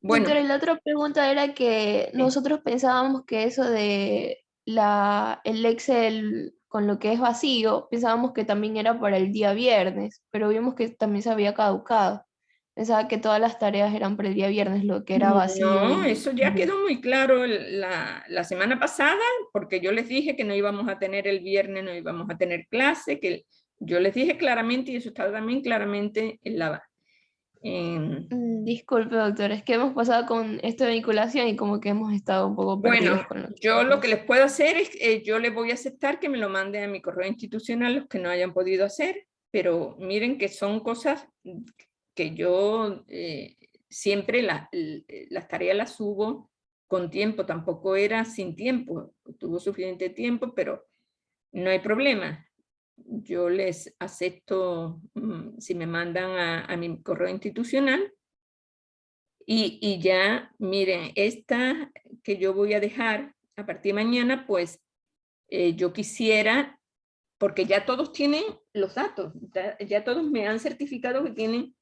Bueno, Doctora, y la otra pregunta era que nosotros pensábamos que eso de el Excel con lo que es vacío, pensábamos que también era para el día viernes, pero vimos que también se había caducado. Pensaba que todas las tareas eran para el día viernes, lo que era vacío. no, eso ya quedó muy claro la semana pasada, porque yo les dije que no íbamos a tener el viernes, no íbamos a tener clase, que yo les dije claramente, y eso está también claramente en la... Disculpe, doctora, es que hemos pasado con esto de vinculación y como que hemos estado un poco perdidos Bueno, con yo lo que les puedo hacer es, yo les voy a aceptar que me lo manden a mi correo institucional los que no hayan podido hacer, pero miren que son cosas que yo siempre las tareas las subo con tiempo, tampoco era sin tiempo, tuvo suficiente tiempo, pero no hay problema. Yo les acepto si me mandan a mi correo institucional. Y ya, miren, esta que yo voy a dejar a partir de mañana, pues yo quisiera, porque ya todos tienen los datos, ya todos me han certificado que tienen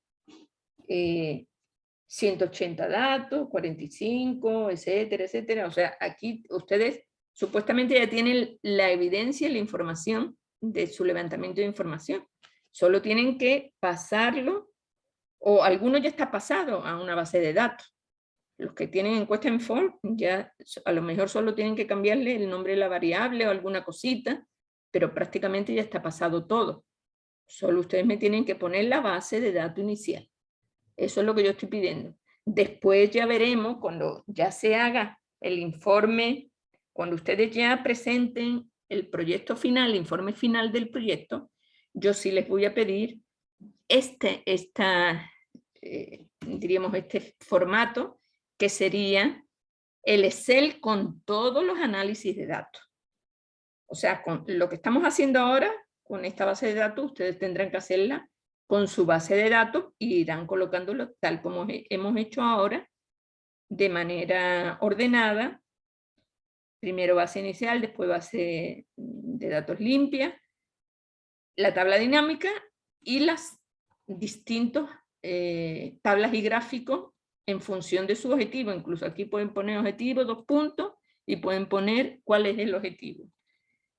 180 datos, 45, etcétera, etcétera. O sea, aquí ustedes supuestamente ya tienen la evidencia y la información de su levantamiento de información. Solo tienen que pasarlo, o alguno ya está pasado a una base de datos. Los que tienen encuesta en form, ya a lo mejor solo tienen que cambiarle el nombre de la variable o alguna cosita, pero prácticamente ya está pasado todo. Solo ustedes me tienen que poner la base de datos inicial. Eso es lo que yo estoy pidiendo. Después ya veremos, cuando ya se haga el informe, cuando ustedes ya presenten el proyecto final, el informe final del proyecto, yo sí les voy a pedir diríamos, este formato, que sería el Excel con todos los análisis de datos. O sea, con lo que estamos haciendo ahora, con esta base de datos, ustedes tendrán que hacerla con su base de datos y irán colocándolo tal como hemos hecho ahora, de manera ordenada. Primero base inicial, después base de datos limpia, la tabla dinámica y las distintas tablas y gráficos en función de su objetivo. Incluso aquí pueden poner objetivo, 2 puntos, y pueden poner cuál es el objetivo.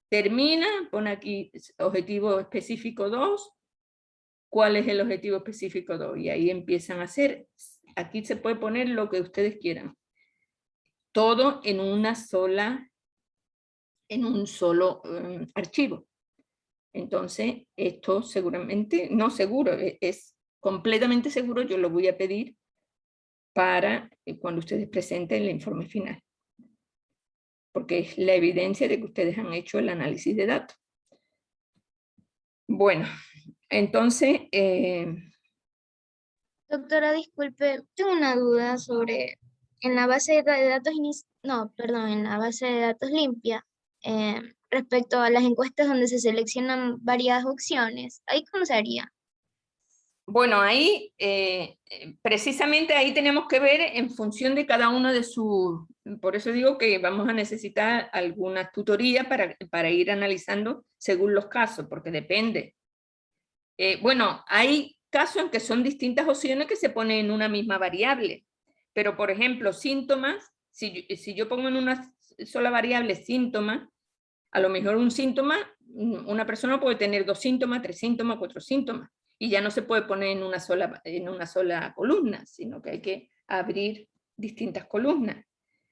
Termina, pone aquí objetivo específico 2, cuál es el objetivo específico 2, y ahí empiezan a hacer. Aquí se puede poner lo que ustedes quieran. Todo en una sola, en un solo archivo. Entonces, esto seguramente, no seguro, es completamente seguro, yo lo voy a pedir para cuando ustedes presenten el informe final. Porque es la evidencia de que ustedes han hecho el análisis de datos. Bueno, entonces... Doctora, disculpe, tengo una duda sobre en la base de datos en la base de datos limpia, respecto a las encuestas donde se seleccionan varias opciones. ¿Ahí cómo se haría? Bueno, ahí, precisamente ahí tenemos que ver en función de cada uno de sus... Por eso digo que vamos a necesitar alguna tutoría para ir analizando según los casos, porque depende. Bueno, hay casos en que son distintas opciones que se ponen en una misma variable, pero por ejemplo, síntomas, si yo pongo en una sola variable síntomas, a lo mejor un síntoma, una persona puede tener 2 síntomas, 3 síntomas, 4 síntomas, y ya no se puede poner en una sola columna, sino que hay que abrir distintas columnas.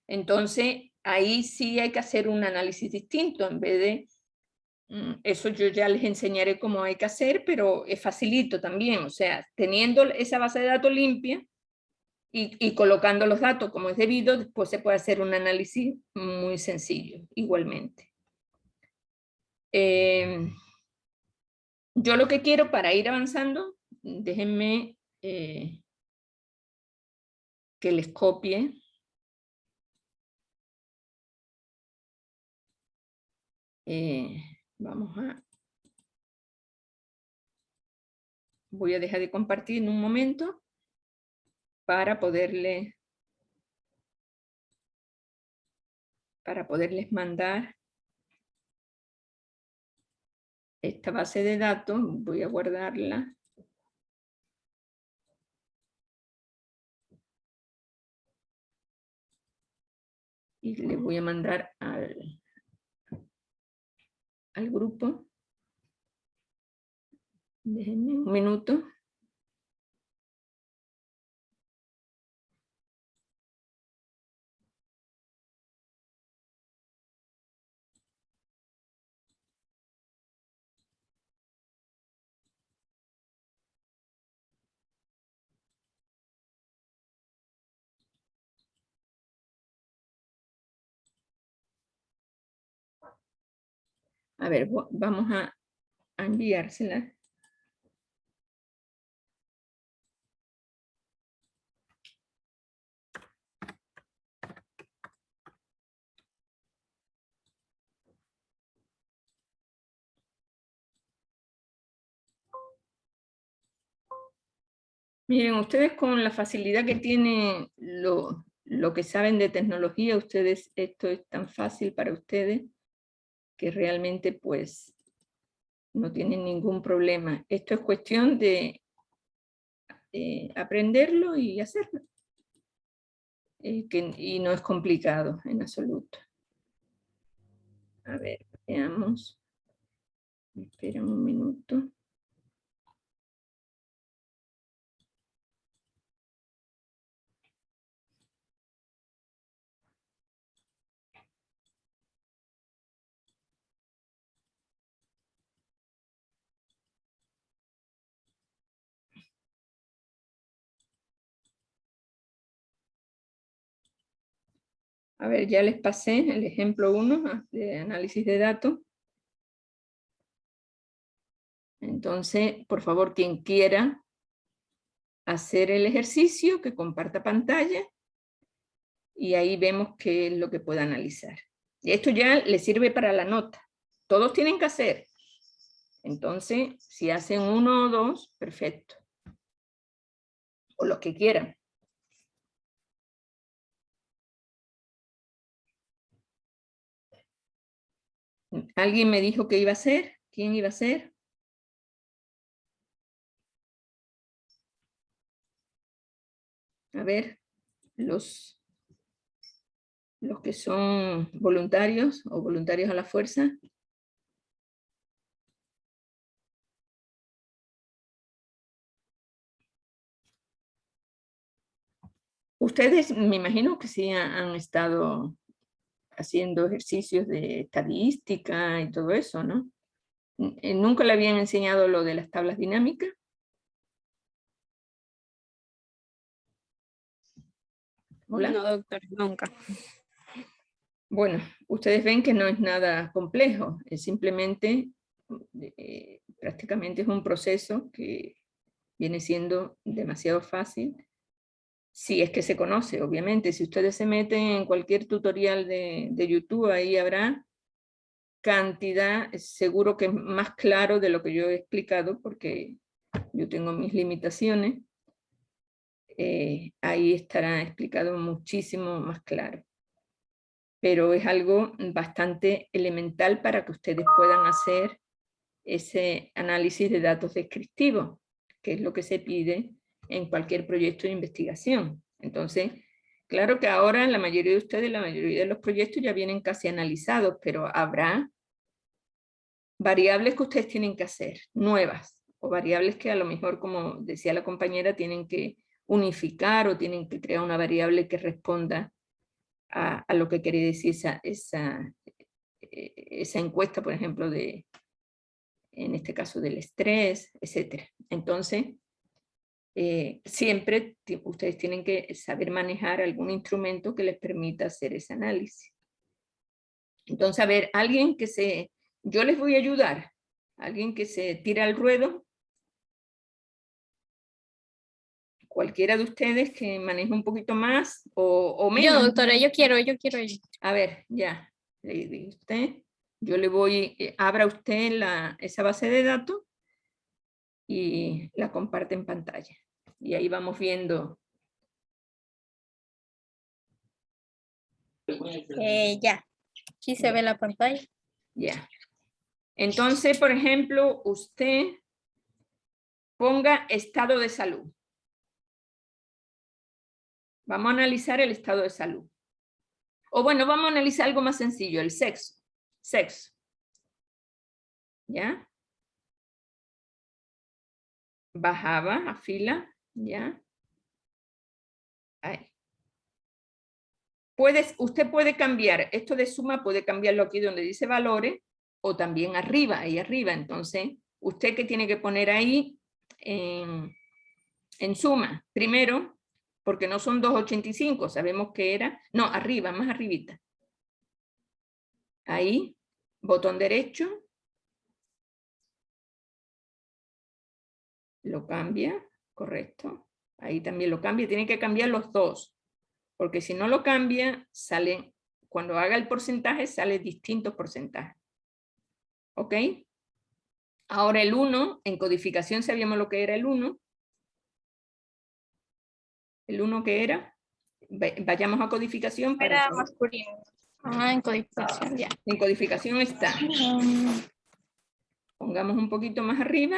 Entonces, ahí sí hay que hacer un análisis distinto, en vez de... Eso yo ya les enseñaré cómo hay que hacer, pero es facilito también, o sea, teniendo esa base de datos limpia y colocando los datos como es debido, después se puede hacer un análisis muy sencillo, igualmente. Yo lo que quiero para ir avanzando, déjenme que les copie. Voy a dejar de compartir en un momento para poderles mandar esta base de datos. Voy a guardarla. y le voy a mandar al grupo. Déjenme un minuto. A ver, vamos a enviársela. Miren, ustedes con la facilidad que tienen lo que saben de tecnología, ustedes, esto es tan fácil para ustedes que realmente pues no tienen ningún problema. Esto es cuestión de aprenderlo y hacerlo. Y no es complicado en absoluto. A ver, veamos. Esperen un minuto. A ver, ya les pasé el ejemplo 1 de análisis de datos. Entonces, por favor, quien quiera hacer el ejercicio, que comparta pantalla y ahí vemos qué es lo que puede analizar. Y esto ya le sirve para la nota. Todos tienen que hacer. Entonces, si hacen 1 o 2, perfecto. O los que quieran. ¿Alguien me dijo que iba a hacer? ¿Quién iba a hacer? A ver, los que son voluntarios o voluntarios a la fuerza. Ustedes me imagino que sí han estado haciendo ejercicios de estadística y todo eso, ¿no? ¿Nunca le habían enseñado lo de las tablas dinámicas? ¿Hola? No, doctor, nunca. Bueno, ustedes ven que no es nada complejo, es simplemente, prácticamente es un proceso que viene siendo demasiado fácil, si es que se conoce, obviamente. Si ustedes se meten en cualquier tutorial de YouTube, ahí habrá cantidad, seguro que es más claro de lo que yo he explicado, porque yo tengo mis limitaciones. Ahí estará explicado muchísimo más claro. Pero es algo bastante elemental para que ustedes puedan hacer ese análisis de datos descriptivos, que es lo que se pide en cualquier proyecto de investigación. Entonces, claro que ahora la mayoría de ustedes, la mayoría de los proyectos ya vienen casi analizados, pero habrá variables que ustedes tienen que hacer, nuevas, o variables que a lo mejor, como decía la compañera, tienen que unificar o tienen que crear una variable que responda a lo que quiere decir esa encuesta, por ejemplo, en este caso del estrés, etc. Entonces, siempre ustedes tienen que saber manejar algún instrumento que les permita hacer ese análisis. Entonces, a ver, yo les voy a ayudar, alguien que se tira al ruedo, cualquiera de ustedes que maneje un poquito más o menos. Yo, doctora, yo quiero. A ver, ya, le digo usted, yo le voy, abra usted esa base de datos y la comparte en pantalla. Y ahí vamos viendo. Ya, aquí se ve la pantalla. Ya. Entonces, por ejemplo, usted ponga estado de salud. Vamos a analizar el estado de salud. O bueno, vamos a analizar algo más sencillo, el sexo. Sexo. ¿Ya? Bajaba a fila, ¿ya? Ahí. Usted puede cambiar, esto de suma puede cambiarlo aquí donde dice valores, o también arriba, ahí arriba. Entonces, ¿usted qué tiene que poner ahí en suma? Primero, porque no son 2,85, sabemos que era, no, arriba, más arribita. Ahí, botón derecho. Lo cambia, correcto. Ahí también lo cambia, tiene que cambiar los dos. Porque si no lo cambia, sale, cuando haga el porcentaje, sale distintos porcentajes. ¿Ok? Ahora el 1, en codificación sabíamos lo que era el 1. ¿El 1 qué era? Vayamos a codificación para Era saber. masculino. Ah, en codificación, ya. En codificación está. Pongamos un poquito más arriba.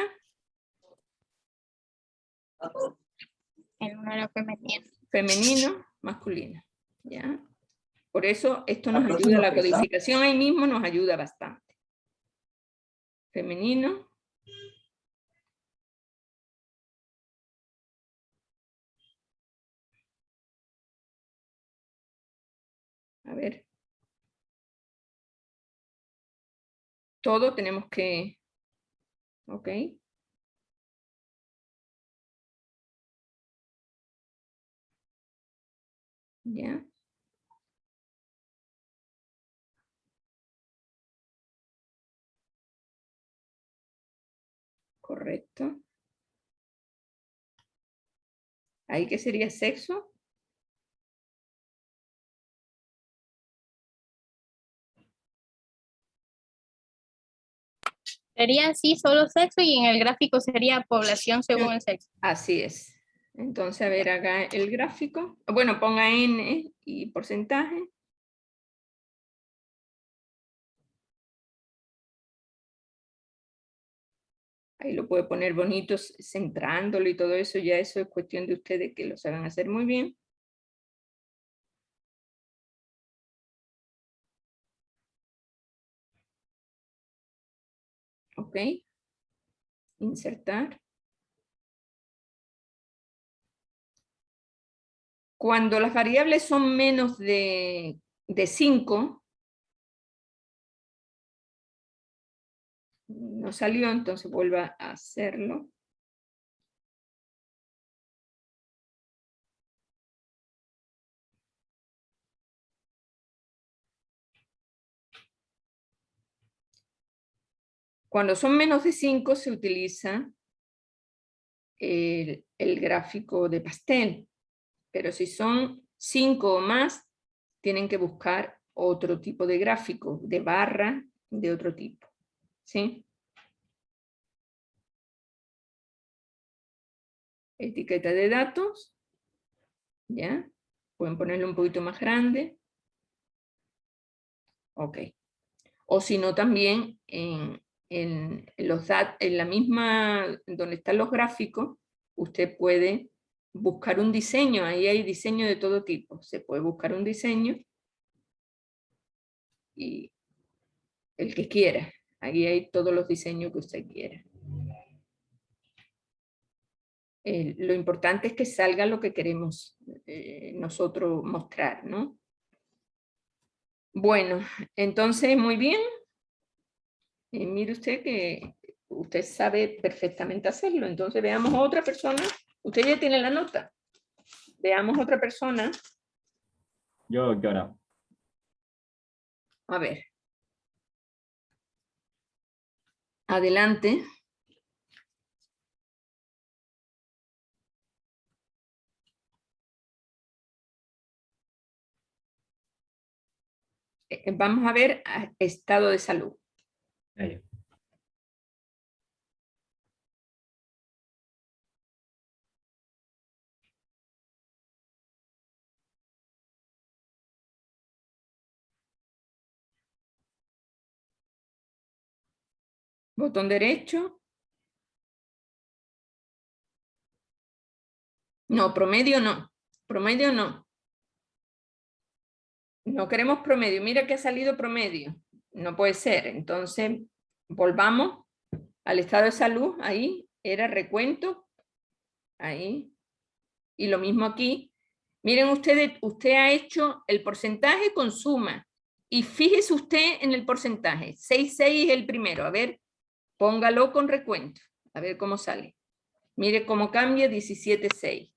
El 1 era femenino. Femenino, masculino. ¿Ya? Por eso esto nos ayuda, la codificación ahí mismo nos ayuda bastante. Femenino. A ver. Todo tenemos que... ¿Ok? ¿Ya? Correcto. ¿Ahí qué sería sexo? Sería así, solo sexo, y en el gráfico sería población según el sexo. Así es. Entonces, a ver, acá el gráfico. Bueno, ponga N y porcentaje. Ahí lo puede poner bonito, centrándolo y todo eso. Ya eso es cuestión de ustedes que lo saben hacer muy bien. Ok. Insertar. Cuando las variables son menos de 5, no salió, entonces vuelva a hacerlo. Cuando son menos de 5 se utiliza el gráfico de pastel, pero si son 5 o más, tienen que buscar otro tipo de gráfico, de barra, de otro tipo. ¿Sí? Etiqueta de datos, ¿ya? Pueden ponerlo un poquito más grande. Ok. O si no, también en la misma, donde están los gráficos, usted puede buscar un diseño. Ahí hay diseño de todo tipo. Se puede buscar un diseño y el que quiera. Ahí hay todos los diseños que usted quiera. Lo importante es que salga lo que queremos nosotros mostrar, ¿no? Bueno, entonces, muy bien. Mire usted que usted sabe perfectamente hacerlo. Entonces, veamos a otra persona. Usted ya tiene la nota. Veamos a otra persona. Yo, doctora. A ver. Adelante. Vamos a ver estado de salud. Ahí. Botón derecho. No, promedio no. Promedio no. No queremos promedio. Mira que ha salido promedio. No puede ser. Entonces, volvamos al estado de salud. Ahí era recuento. Ahí. Y lo mismo aquí. Miren ustedes, usted ha hecho el porcentaje con suma. Y fíjese usted en el porcentaje. 6,6 es el primero. A ver, póngalo con recuento. A ver cómo sale. Mire cómo cambia 17,6.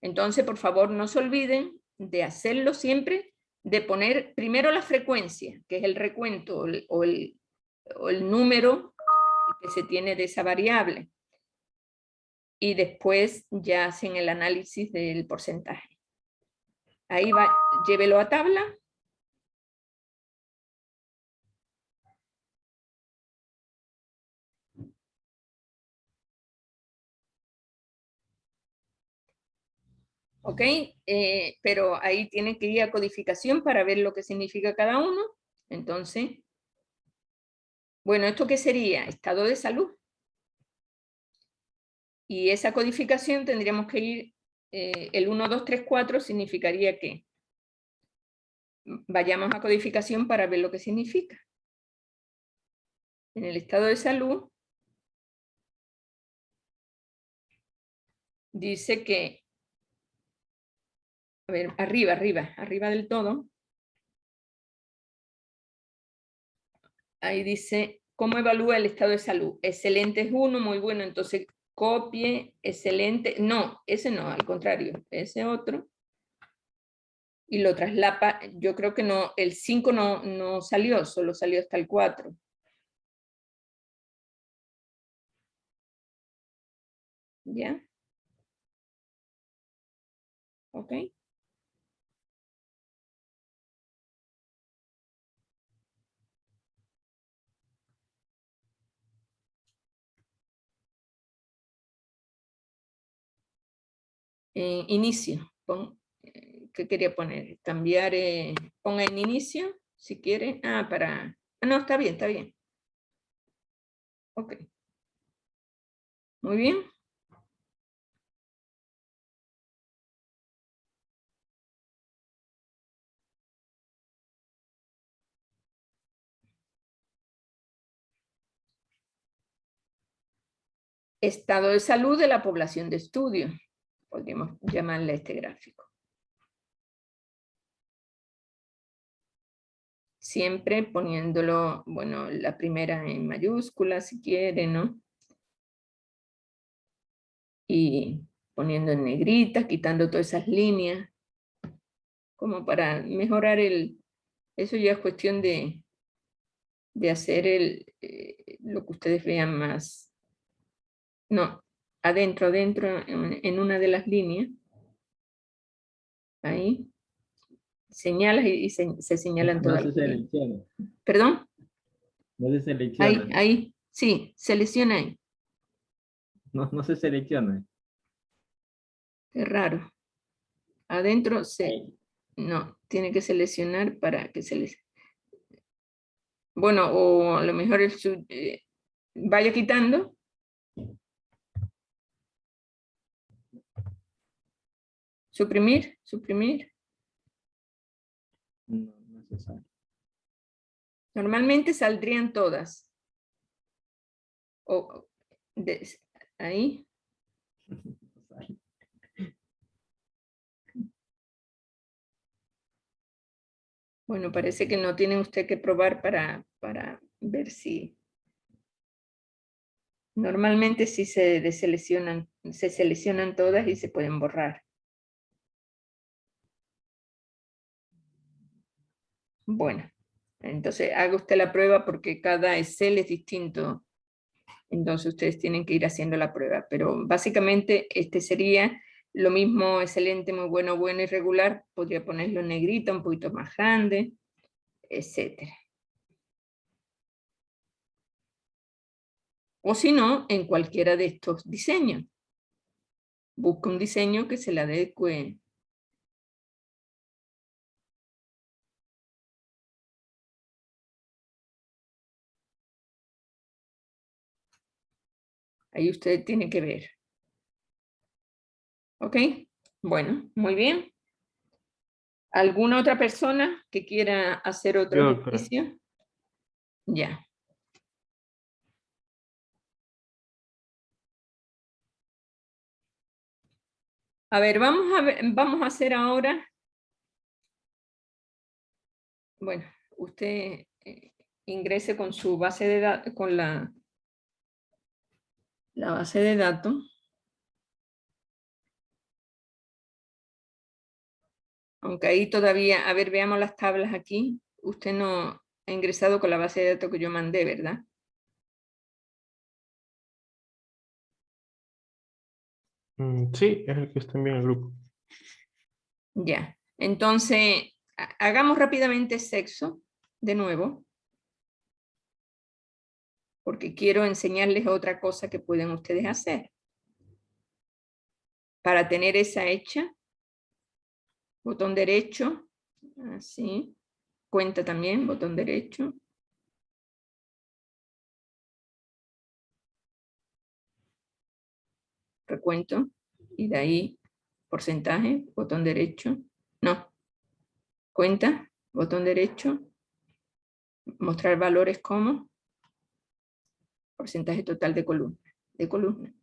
Entonces, por favor, no se olviden de hacerlo siempre, de poner primero la frecuencia, que es el recuento o el número que se tiene de esa variable. Y después ya hacen el análisis del porcentaje. Ahí va, llévelo a tabla. ¿Ok? Pero ahí tiene que ir a codificación para ver lo que significa cada uno. Entonces, bueno, ¿esto qué sería? Estado de salud. Y esa codificación tendríamos que ir, el 1, 2, 3, 4 significaría que vayamos a codificación para ver lo que significa. En el estado de salud, dice que, a ver, arriba del todo, ahí dice, ¿cómo evalúa el estado de salud? Excelente es 1, muy bueno, entonces copie, excelente, no, ese no, al contrario, ese otro, y lo traslapa, yo creo que no, el 5 no salió, solo salió hasta el 4. ¿Ya? ¿Ok? Inicio. ¿Qué quería poner? Cambiar, ponga en inicio, si quiere. no, está bien, está bien. Ok. Muy bien. Estado de salud de la población de estudio. Podríamos llamarle a este gráfico. Siempre poniéndolo, bueno, la primera en mayúscula si quiere, ¿no? Y poniendo en negrita, quitando todas esas líneas, como para mejorar eso ya es cuestión de hacer lo que ustedes vean más. No, adentro, en una de las líneas. Ahí. Señalas y se señalan todas las líneas. Selecciona. ¿Perdón? No se selecciona. Ahí, sí, selecciona ahí. No se selecciona. Es raro. Adentro no, tiene que seleccionar para que se les... Bueno, o a lo mejor vaya quitando. Suprimir. No necesario. Normalmente saldrían todas. Ahí. Bueno, parece que no tiene usted que probar para ver si... Normalmente sí se seleccionan todas y se pueden borrar. Bueno, entonces haga usted la prueba porque cada Excel es distinto. Entonces ustedes tienen que ir haciendo la prueba. Pero básicamente este sería lo mismo, excelente, muy bueno, bueno y regular. Podría ponerlo en negrita, un poquito más grande, etcétera. O si no, en cualquiera de estos diseños. Busca un diseño que se le adecue. Ahí usted tiene que ver. ¿Ok? Bueno, muy bien. ¿Alguna otra persona que quiera hacer otro Yo, doctora. ejercicio? Ya. A ver, vamos a hacer ahora. Bueno, usted ingrese con su base de datos, con la base de datos. Aunque ahí todavía, a ver, veamos las tablas aquí. Usted no ha ingresado con la base de datos que yo mandé, ¿verdad? Sí, es el que está en el grupo. Ya. Entonces, hagamos rápidamente sexo, de nuevo. Porque quiero enseñarles otra cosa que pueden ustedes hacer. Para tener esa hecha, botón derecho, así, cuenta también, botón derecho. Recuento, y de ahí porcentaje, botón derecho, no, cuenta, botón derecho, mostrar valores como porcentaje total de columna.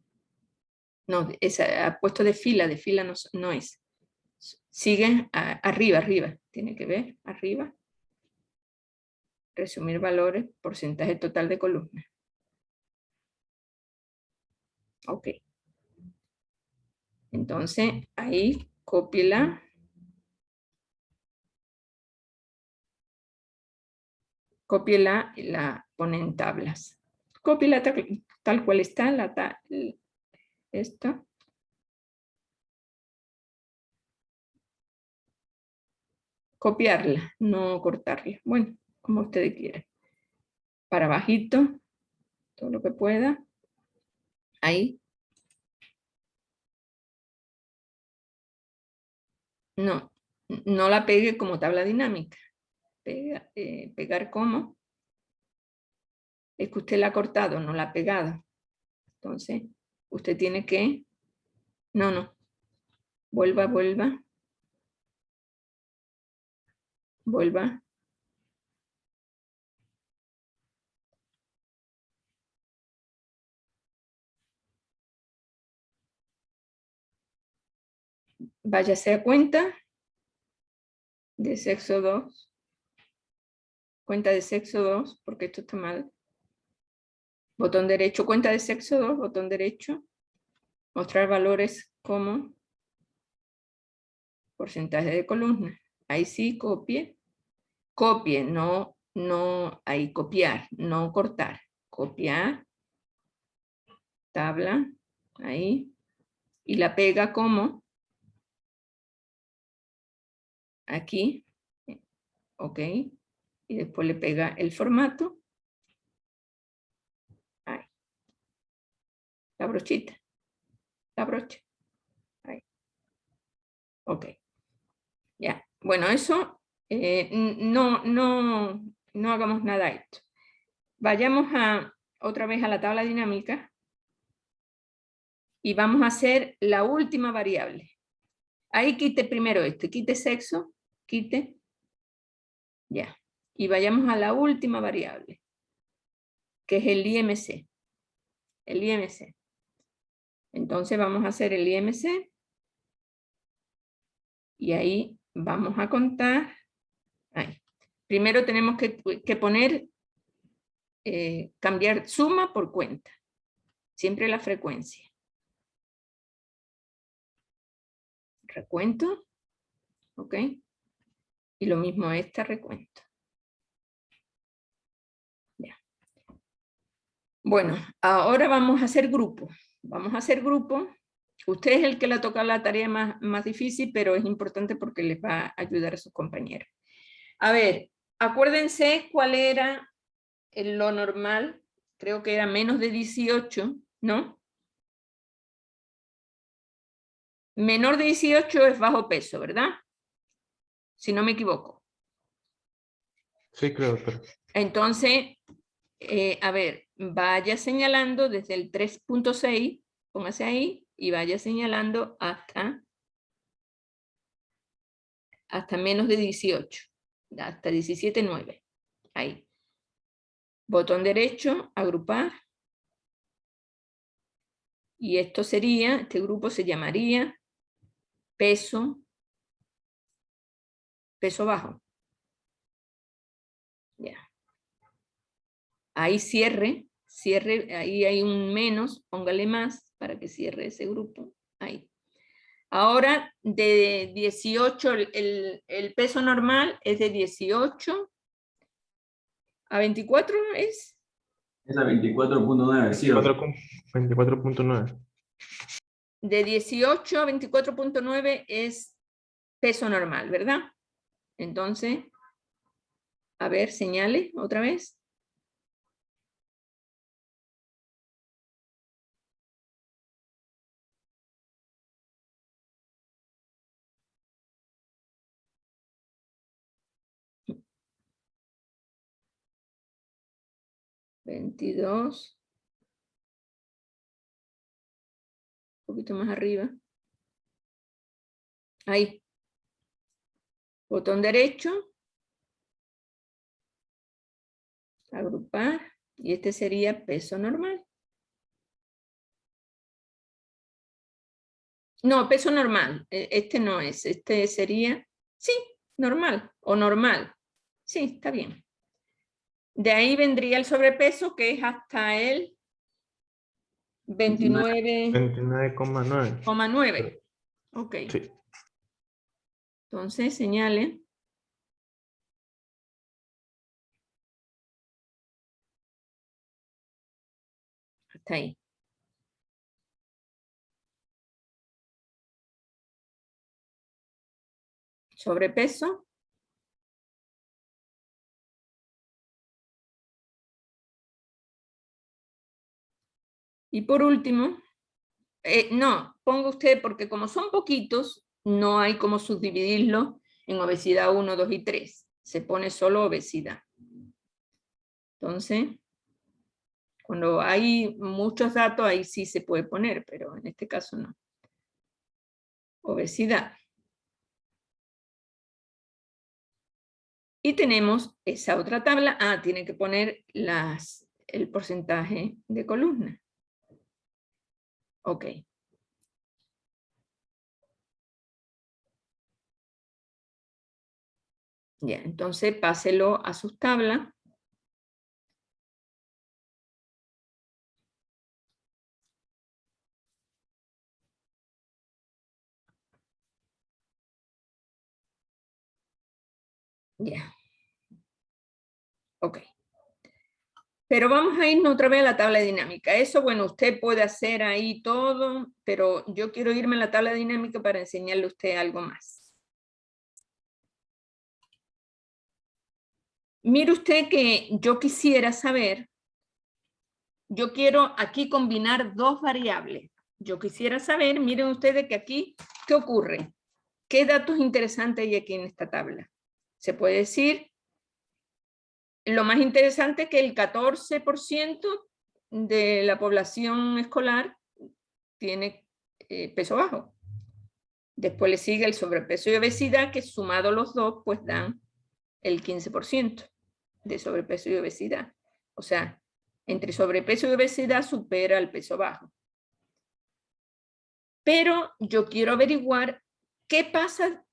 No, esa, puesto de fila no es. Sigue arriba, tiene que ver, arriba. Resumir valores, porcentaje total de columna. Ok. Entonces, ahí, cópiela. Cópiela y la pone en tablas. Cópiela tal cual está, esta. Copiarla, no cortarla. Bueno, como ustedes quieran. Para bajito, todo lo que pueda. Ahí. No, no la pegue como tabla dinámica. Pegar como. Es que usted la ha cortado, no la ha pegado. Entonces, usted tiene que... No. Vuelva. Váyase a cuenta de sexo 2. Cuenta de sexo 2, porque esto está mal. Botón derecho, cuenta de sexo 2, botón derecho. Mostrar valores como porcentaje de columna. Ahí sí, copie. Copie, no, ahí copiar, no cortar. Copiar. Tabla, ahí. Y la pega como aquí. Ok. Y después le pega el formato. Ahí. La brochita. La brocha. Ahí. Ok. Ya. Bueno, eso no hagamos nada de esto. Vayamos otra vez a la tabla dinámica y vamos a hacer la última variable. Ahí quite primero quite sexo, quite. Ya. Y vayamos a la última variable, que es el IMC. El IMC. Entonces vamos a hacer el IMC. Y ahí vamos a contar. Ahí. Primero tenemos que poner, cambiar suma por cuenta. Siempre la frecuencia. Recuento. Ok. Y lo mismo recuento. Ya. Bueno, ahora vamos a hacer grupo. Vamos a hacer grupo. Usted es el que le ha tocado la tarea más difícil, pero es importante porque les va a ayudar a sus compañeros. A ver, acuérdense cuál era lo normal. Creo que era menos de 18, ¿no? Menor de 18 es bajo peso, ¿verdad? Si no me equivoco. Sí, creo, doctor. Entonces, a ver, vaya señalando desde el 3.6, póngase ahí, y vaya señalando hasta hasta menos de 18, hasta 17,9. Ahí. Botón derecho, agrupar. Y esto sería, este grupo se llamaría peso bajo. Ya. Ahí cierre, ahí hay un menos, póngale más para que cierre ese grupo. Ahí. Ahora, de 18, el peso normal es de 18 a 24, ¿es? Es a 24.9, ¿sí? 24.9. De 18 a 24.9 es peso normal, ¿verdad? Entonces, a ver, señale otra vez. $22. Un poquito más arriba. Ahí. Botón derecho. Agrupar. Y este sería peso normal. No, peso normal. Este no es. Este sería, sí, normal o normal. Sí, está bien. De ahí vendría el sobrepeso, que es hasta el 29,9. 29,9. Ok. Sí. Entonces, señale. Hasta ahí. Sobrepeso. Y por último, no, ponga usted, porque como son poquitos, no hay como subdividirlo en obesidad 1, 2 y 3. Se pone solo obesidad. Entonces, cuando hay muchos datos, ahí sí se puede poner, pero en este caso no. Obesidad. Y tenemos esa otra tabla. Ah, tiene que poner el porcentaje de columna. Ok. Ya, entonces páselo a sus tablas. Ya. Ok. Pero vamos a irnos otra vez a la tabla dinámica. Eso, bueno, usted puede hacer ahí todo, pero yo quiero irme a la tabla dinámica para enseñarle a usted algo más. Mire usted que yo quisiera saber, yo quiero aquí combinar dos variables. Yo quisiera saber, miren ustedes que aquí, ¿qué ocurre? ¿Qué datos interesantes hay aquí en esta tabla? Se puede decir, lo más interesante es que el 14% de la población escolar tiene peso bajo. Después le sigue el sobrepeso y obesidad, que sumado los dos, pues dan el 15% de sobrepeso y obesidad. O sea, entre sobrepeso y obesidad supera el peso bajo. Pero yo quiero averiguar qué pasa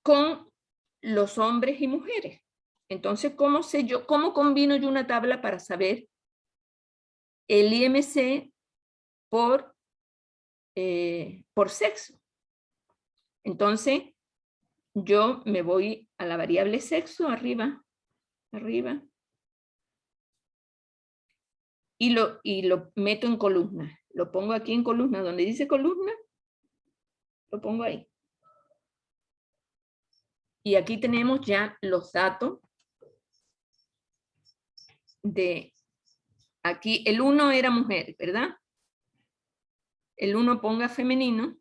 con los hombres y mujeres. Entonces, ¿cómo combino yo una tabla para saber el IMC por sexo? Entonces, yo me voy a la variable sexo, arriba, y lo meto en columna. Lo pongo aquí en columna, donde dice columna, lo pongo ahí. Y aquí tenemos ya los datos de, aquí el 1 era mujer, ¿verdad? El 1 ponga femenino,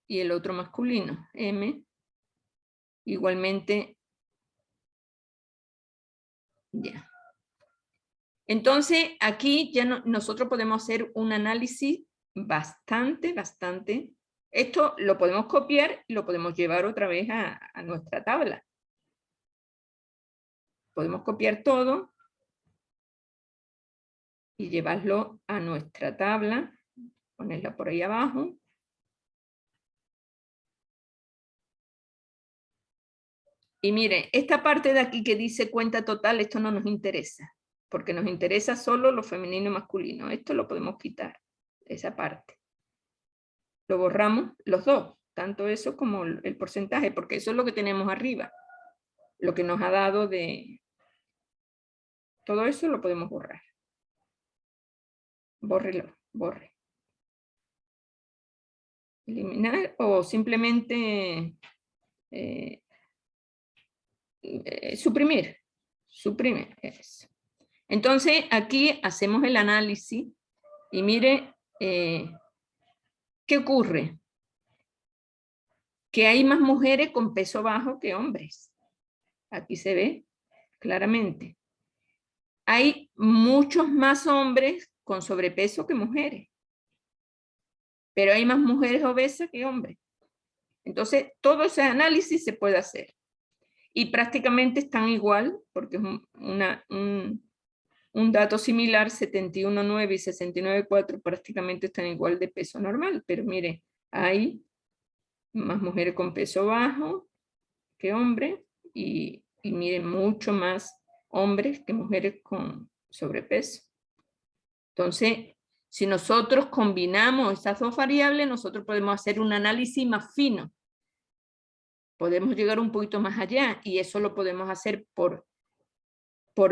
y el otro masculino, M. Igualmente, ya. Entonces, aquí ya nosotros podemos hacer un análisis bastante. Esto lo podemos copiar y lo podemos llevar otra vez a nuestra tabla. Podemos copiar todo y llevarlo a nuestra tabla, ponerla por ahí abajo. Y mire, esta parte de aquí que dice cuenta total, esto no nos interesa, porque nos interesa solo lo femenino y masculino. Esto lo podemos quitar, esa parte. Lo borramos los dos, tanto eso como el porcentaje, porque eso es lo que tenemos arriba. Lo que nos ha dado de... Todo eso lo podemos borrar. Bórrelo, borre. Eliminar o simplemente suprimir. Suprimir. Eso. Entonces aquí hacemos el análisis y mire qué ocurre. Que hay más mujeres con peso bajo que hombres. Aquí se ve claramente. Hay muchos más hombres con sobrepeso que mujeres. Pero hay más mujeres obesas que hombres. Entonces, todo ese análisis se puede hacer. Y prácticamente están igual, porque es un dato similar, 71,9 y 69,4 prácticamente están igual de peso normal. Pero mire, hay más mujeres con peso bajo que hombres y miren, mucho más hombres que mujeres con sobrepeso. Entonces, si nosotros combinamos estas dos variables, nosotros podemos hacer un análisis más fino. Podemos llegar un poquito más allá y eso lo podemos hacer por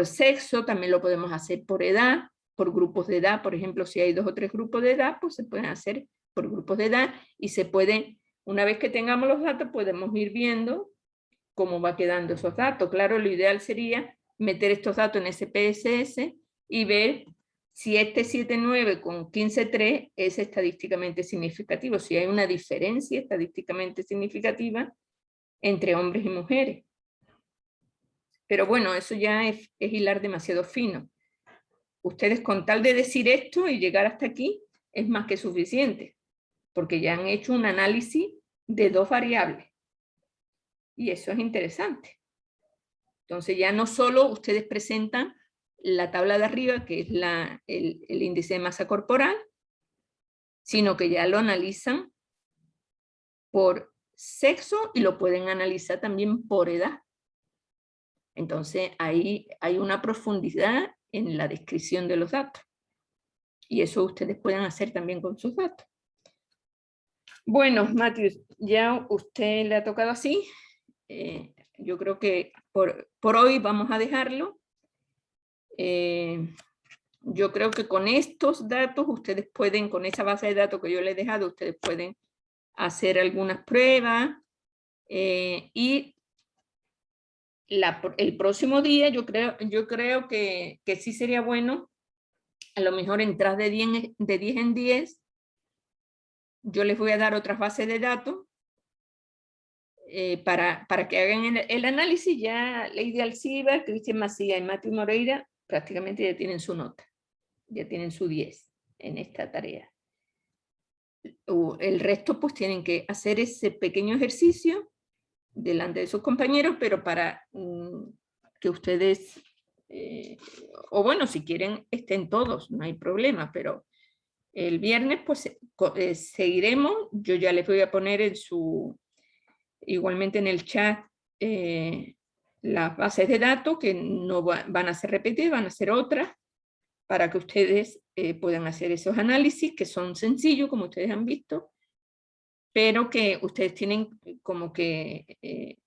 sexo, también lo podemos hacer por edad, por grupos de edad. Por ejemplo, si hay 2 o 3 grupos de edad, pues se pueden hacer por grupos de edad y se puede, una vez que tengamos los datos, podemos ir viendo cómo va quedando esos datos. Claro, lo ideal sería meter estos datos en SPSS y ver si este 7,9 con 15,3 es estadísticamente significativo, si hay una diferencia estadísticamente significativa entre hombres y mujeres. Pero bueno, eso ya es hilar demasiado fino. Ustedes con tal de decir esto y llegar hasta aquí es más que suficiente, porque ya han hecho un análisis de 2 variables. Y eso es interesante. Entonces ya no solo ustedes presentan la tabla de arriba, que es el índice de masa corporal, sino que ya lo analizan por sexo y lo pueden analizar también por edad. Entonces ahí hay una profundidad en la descripción de los datos. Y eso ustedes pueden hacer también con sus datos. Bueno, Matthews, ya usted le ha tocado así. Yo creo que por hoy vamos a dejarlo. Yo creo que con estos datos ustedes pueden, con esa base de datos que yo les he dejado, ustedes pueden hacer algunas pruebas y el próximo día yo creo que sí sería bueno, a lo mejor entrar de 10 en 10, yo les voy a dar otras bases de datos para que hagan el análisis. Ya Lady Alcibar, Cristian Macías y Mati Moreira prácticamente ya tienen su nota, ya tienen su 10 en esta tarea. El resto pues tienen que hacer ese pequeño ejercicio delante de sus compañeros, pero para que ustedes, o bueno, si quieren estén todos, no hay problema, pero el viernes pues seguiremos. Yo ya les voy a poner igualmente en el chat las bases de datos que no van a ser repetidas, van a ser otras, para que ustedes puedan hacer esos análisis que son sencillos, como ustedes han visto, pero que ustedes tienen como que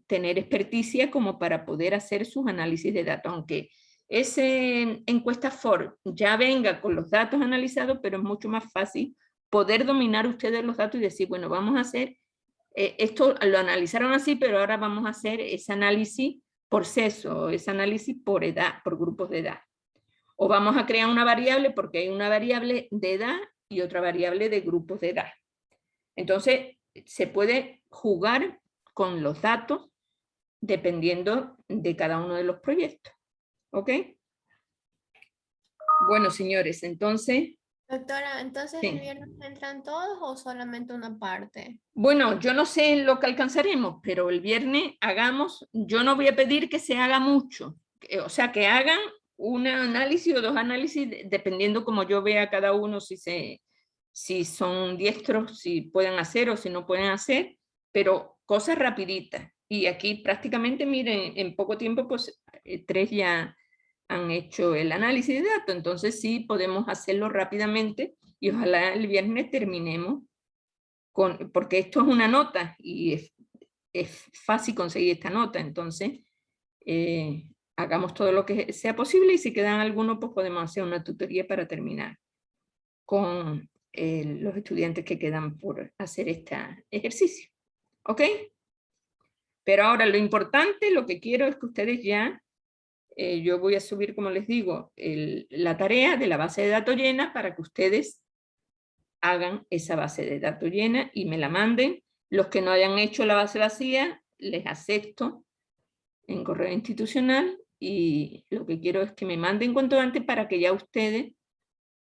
tener experticia como para poder hacer sus análisis de datos, aunque ese encuesta FOR ya venga con los datos analizados, pero es mucho más fácil poder dominar ustedes los datos y decir, bueno, vamos a hacer, esto lo analizaron así, pero ahora vamos a hacer ese análisis por sexo, ese análisis por edad, por grupos de edad. O vamos a crear una variable porque hay una variable de edad y otra variable de grupos de edad. Entonces, se puede jugar con los datos dependiendo de cada uno de los proyectos. ¿Ok? Bueno, señores, entonces Doctora, entonces Sí. el viernes entran todos o solamente una parte? Bueno, yo no sé lo que alcanzaremos, pero el viernes hagamos, yo no voy a pedir que se haga mucho, o sea, que hagan un análisis o dos análisis, dependiendo como yo vea cada uno, si son diestros, si pueden hacer o si no pueden hacer, pero cosas rapiditas. Y aquí prácticamente, miren, en poco tiempo, pues 3 ya han hecho el análisis de datos, entonces sí podemos hacerlo rápidamente y ojalá el viernes terminemos porque esto es una nota y es fácil conseguir esta nota, entonces hagamos todo lo que sea posible y si quedan algunos, pues podemos hacer una tutoría para terminar con los estudiantes que quedan por hacer este ejercicio. ¿Ok? Pero ahora lo importante, lo que quiero es que ustedes ya, yo voy a subir, como les digo, la tarea de la base de datos llena para que ustedes hagan esa base de datos llena y me la manden. Los que no hayan hecho la base vacía, les acepto en correo institucional y lo que quiero es que me manden cuanto antes para que ya ustedes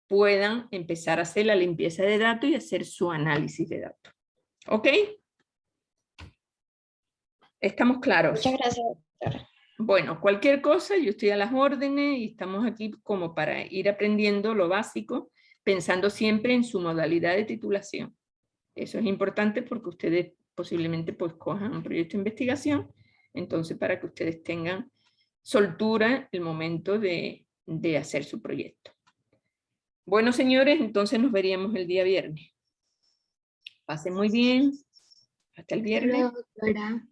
puedan empezar a hacer la limpieza de datos y hacer su análisis de datos. ¿Ok? ¿Estamos claros? Muchas gracias, doctora. Bueno, cualquier cosa, yo estoy a las órdenes y estamos aquí como para ir aprendiendo lo básico, pensando siempre en su modalidad de titulación. Eso es importante porque ustedes posiblemente pues cojan un proyecto de investigación, entonces para que ustedes tengan soltura el momento de hacer su proyecto. Bueno, señores, entonces nos veríamos el día viernes. Pasen muy bien. Hasta el Hasta viernes. luego, doctora.